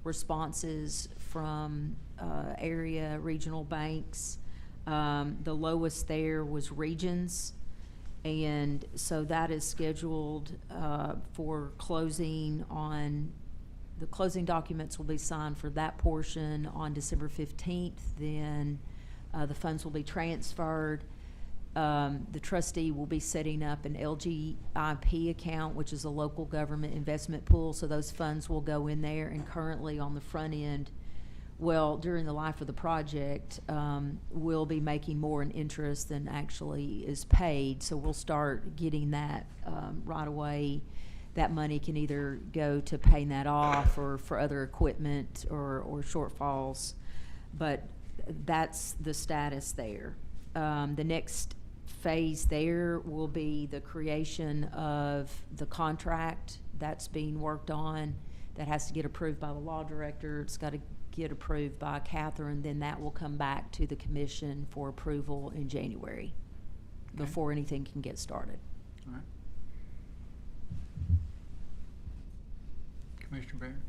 responses from area regional banks. The lowest there was Regions, And so that is scheduled for closing on, the closing documents will be signed for that portion on December 15th. Then the funds will be transferred. The trustee will be setting up an LGIP account, which is a local government investment pool. So those funds will go in there, and currently on the front end, well, during the life of the project, we'll be making more in interest than actually is paid. So we'll start getting that right away. That money can either go to paying that off or for other equipment or shortfalls. But that's the status there. The next phase there will be the creation of the contract that's being worked on. That has to get approved by the law director. It's got to get approved by Catherine, then that will come back to the commission for approval in January before anything can get started. All right. Commissioner Barron?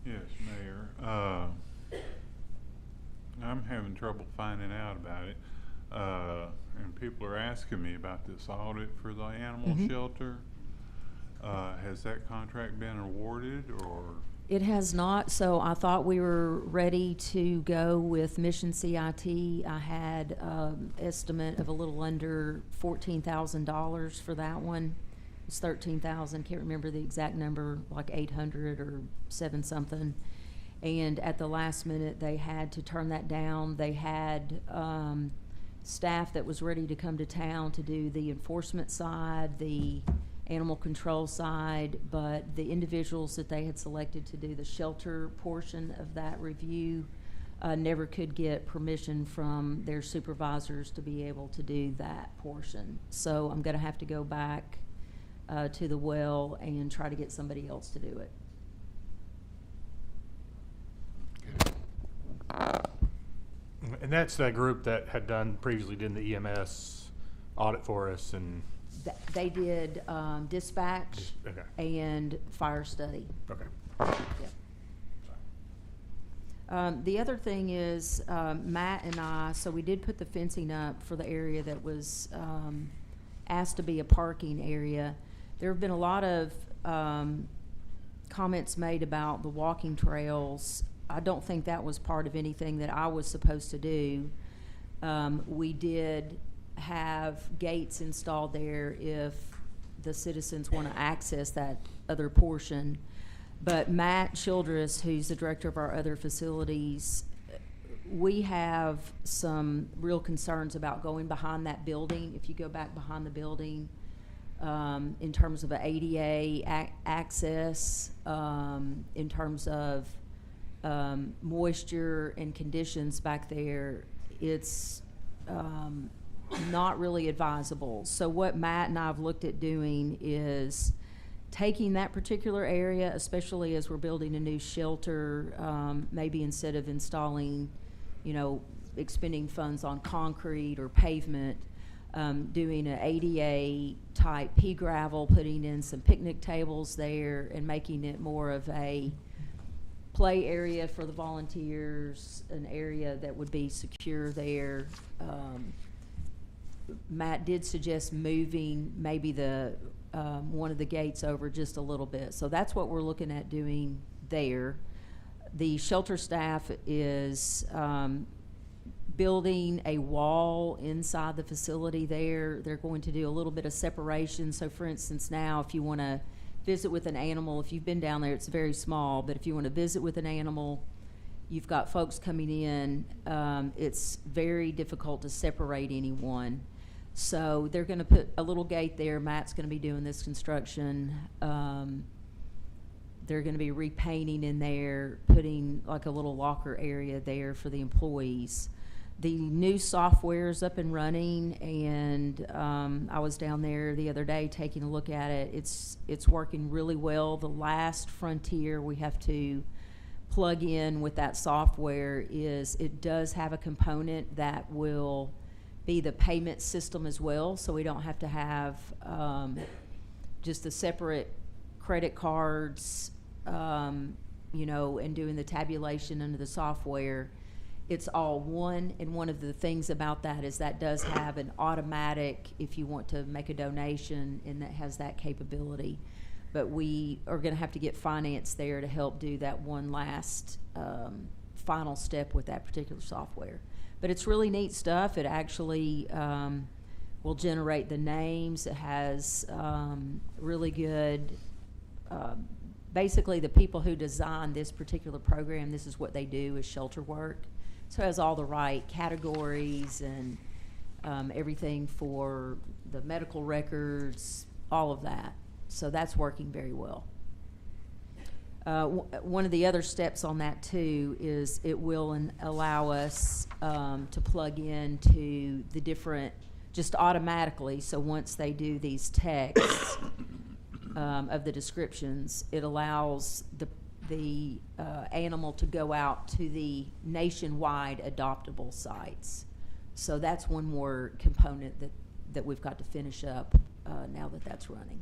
Yes, Mayor. I'm having trouble finding out about it. And people are asking me about this audit for the animal shelter. Has that contract been awarded, or? It has not, so I thought we were ready to go with Mission CIT. I had estimate of a little under $14,000 for that one. It's 13,000, can't remember the exact number, like 800 or 7 something. And at the last minute, they had to turn that down. They had staff that was ready to come to town to do the enforcement side, the animal control side, but the individuals that they had selected to do the shelter portion of that review never could get permission from their supervisors to be able to do that portion. So I'm going to have to go back to the well and try to get somebody else to do it. And that's that group that had previously did the EMS audit for us, and They did dispatch and fire study. Okay. Yep. The other thing is Matt and I, so we did put the fencing up for the area that was asked to be a parking area. There have been a lot of comments made about the walking trails. I don't think that was part of anything that I was supposed to do. We did have gates installed there if the citizens want to access that other portion. But Matt Childress, who's the director of our other facilities, we have some real concerns about going behind that building. If you go back behind the building, in terms of an ADA access, in terms of moisture and conditions back there, it's not really advisable. So what Matt and I have looked at doing is taking that particular area, especially as we're building a new shelter, maybe instead of installing, expending funds on concrete or pavement, doing an ADA type pea gravel, putting in some picnic tables there and making it more of a play area for the volunteers, an area that would be secure there. Matt did suggest moving maybe the one of the gates over just a little bit. So that's what we're looking at doing there. The shelter staff is building a wall inside the facility there. They're going to do a little bit of separation. So for instance, now if you want to visit with an animal, if you've been down there, it's very small, but if you want to visit with an animal, you've got folks coming in, it's very difficult to separate anyone. So they're going to put a little gate there. Matt's going to be doing this construction. They're going to be repainting in there, putting like a little locker area there for the employees. The new software is up and running, and I was down there the other day taking a look at it. It's working really well. The last frontier we have to plug in with that software is it does have a component that will be the payment system as well, so we don't have to have just a separate credit cards, and doing the tabulation under the software. it's all one, and one of the things about that is that does have an automatic, if you want to make a donation, and that has that capability. But we are gonna have to get finance there to help do that one last, final step with that particular software. But it's really neat stuff. It actually, will generate the names. It has, really good, basically the people who designed this particular program, this is what they do, is shelter work. So it has all the right categories and everything for the medical records, all of that. So that's working very well. One of the other steps on that too is it will allow us to plug into the different, just automatically, so once they do these texts of the descriptions, it allows the animal to go out to the nationwide adoptable sites. So that's one more component that we've got to finish up now that that's running.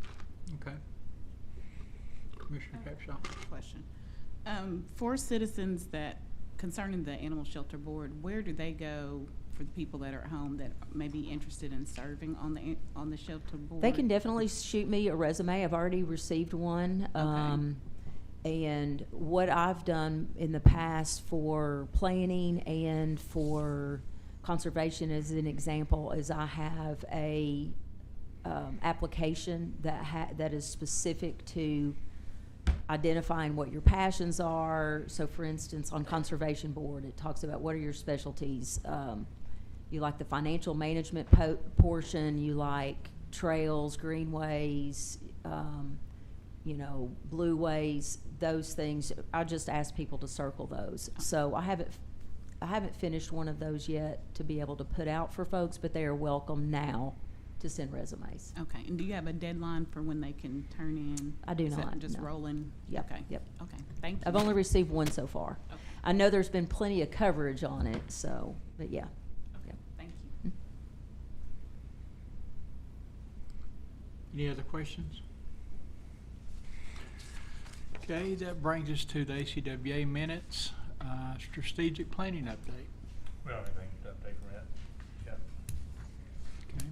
Okay. Commissioner Capshaw. Question. For citizens that, concerning the Animal Shelter Board, where do they go for the people that are at home that may be interested in serving on the shelter board? They can definitely shoot me a resume. I've already received one. And what I've done in the past for planning and for conservation, as an example, is I have a application that is specific to identifying what your passions are. So for instance, on conservation board, it talks about what are your specialties. You like the financial management portion, you like trails, greenways, you know, blueways, those things. I just ask people to circle those. So I haven't finished one of those yet to be able to put out for folks, but they are welcome now to send resumes. Okay, and do you have a deadline for when they can turn in? I do Is that not, just no. rolling? Yep, Okay. yep. Okay, thank you. I've only received one so far. Okay. I know there's been plenty of coverage on it, so, but yeah. Okay, thank you. Any other questions? Okay, that brings us to the ACWA minutes, strategic planning update. We don't have anything to update from that. Yep. Okay.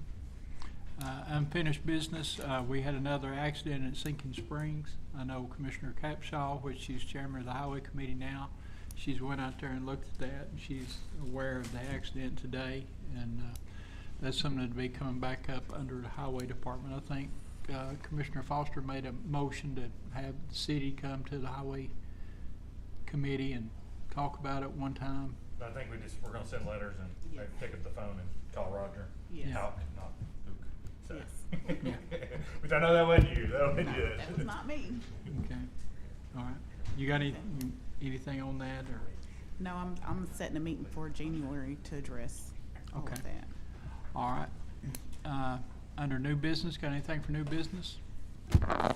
Unfinished business, we had another accident at Sinking Springs. I know Commissioner Capshaw, which she's chairman of the Highway Committee now, she's went out there and looked at that, and she's aware of the accident today, and that's something to be coming back up under the Highway Department. I think Commissioner Foster made a motion to have the city come to the Highway Committee and talk about it one time. But I think we're gonna send letters and maybe pick up the phone and call Roger. Yes. Not Luke. So. Yes. Which I know that wasn't you. That wasn't you. That was not me. Okay, all right. You got anything on that, or? No, I'm setting a meeting for January to address all Okay. of that. All right. Under new business, got anything for new business? I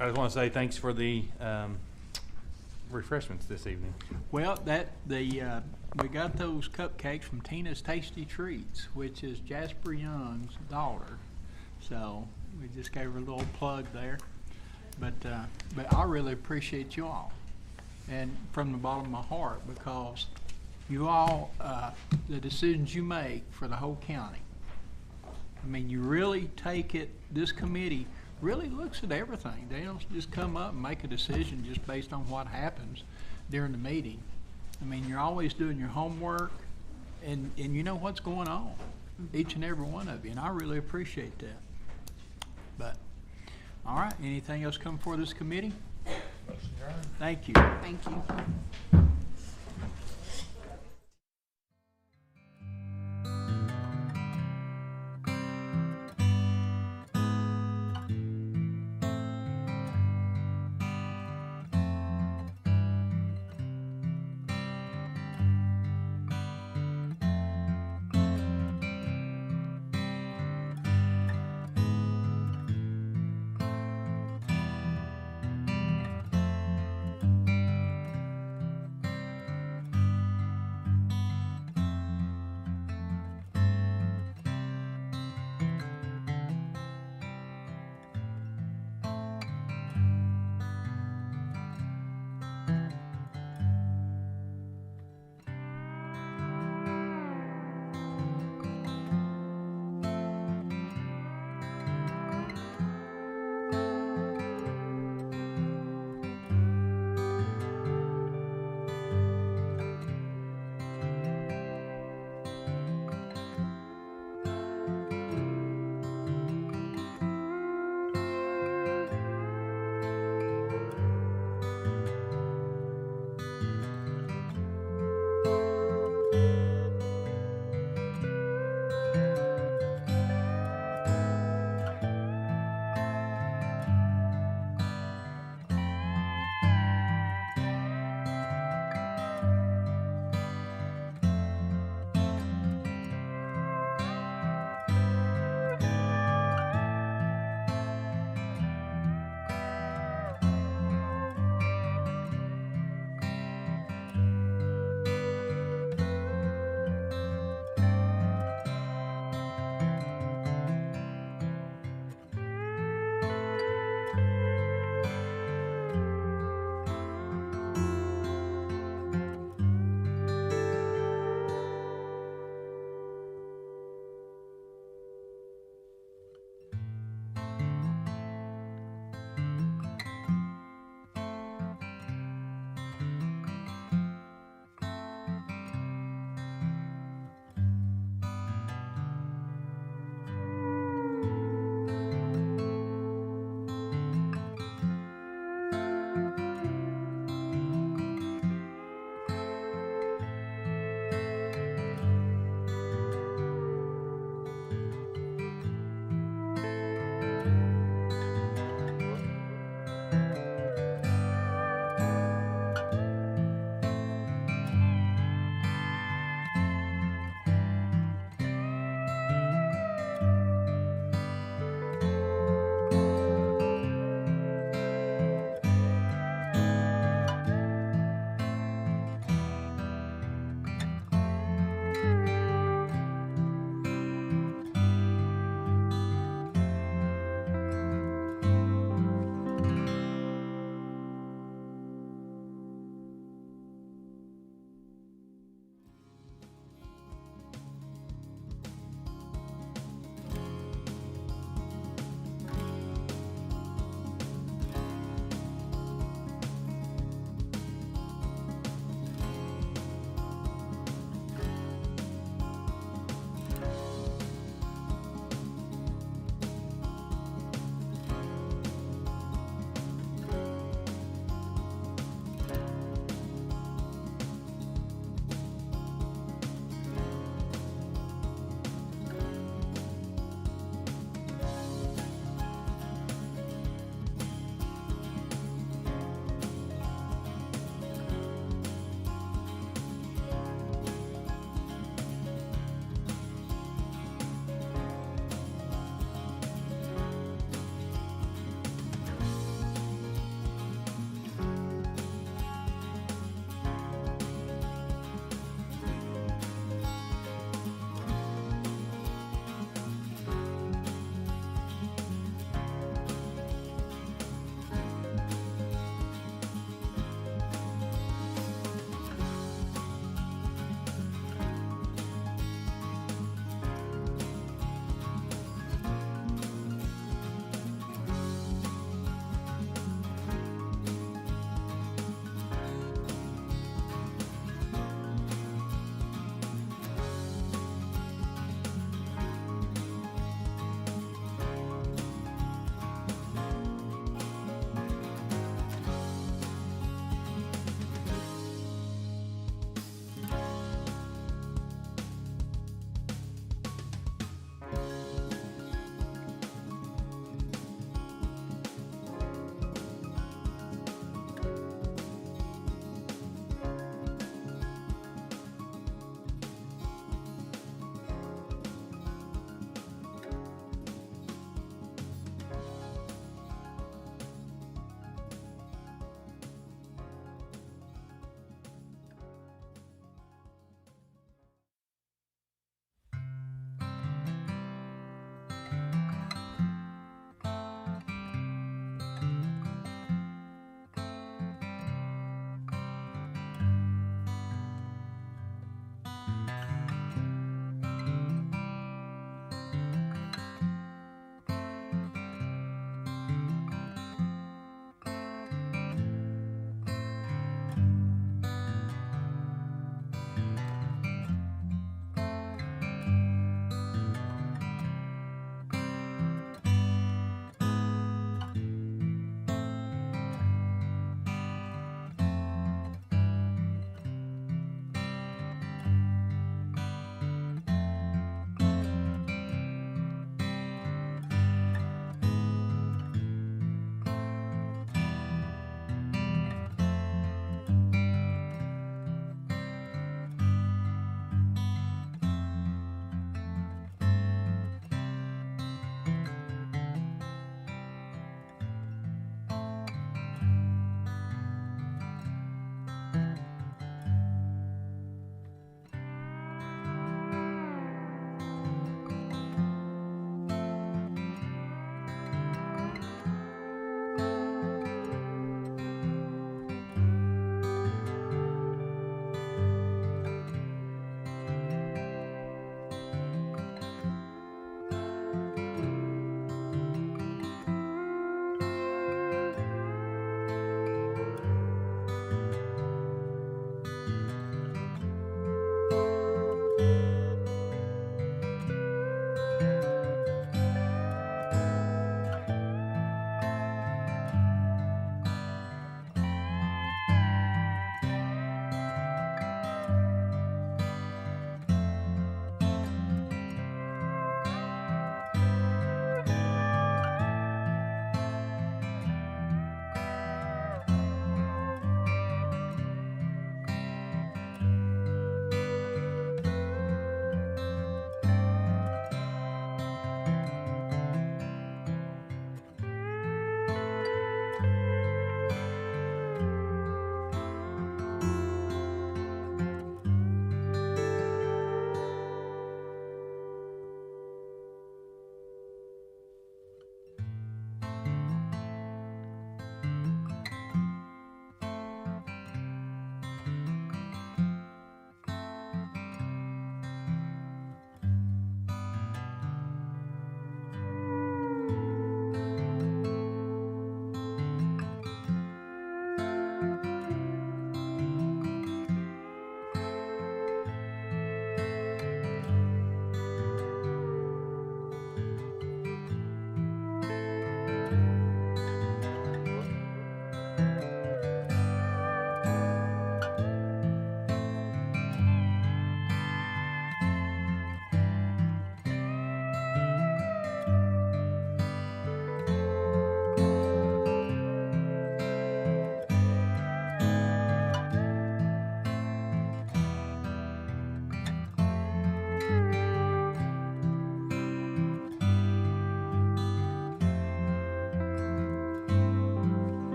just want to say thanks for the refreshments this evening. Well, we got those cupcakes from Tina's Tasty Treats, which is Jasper Young's daughter. So we just gave her a little plug there. But I really appreciate you all, and from the bottom of my heart, because you all, the decisions you make for the whole county. I mean, you really take it, this committee really looks at everything. They don't just come up and make a decision just based on what happens during the meeting. I mean, you're always doing your homework, and you know what's going on, each and every one of you, and I really appreciate that. But, all right, anything else come before this committee? Thank you. Thank you.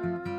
Bye.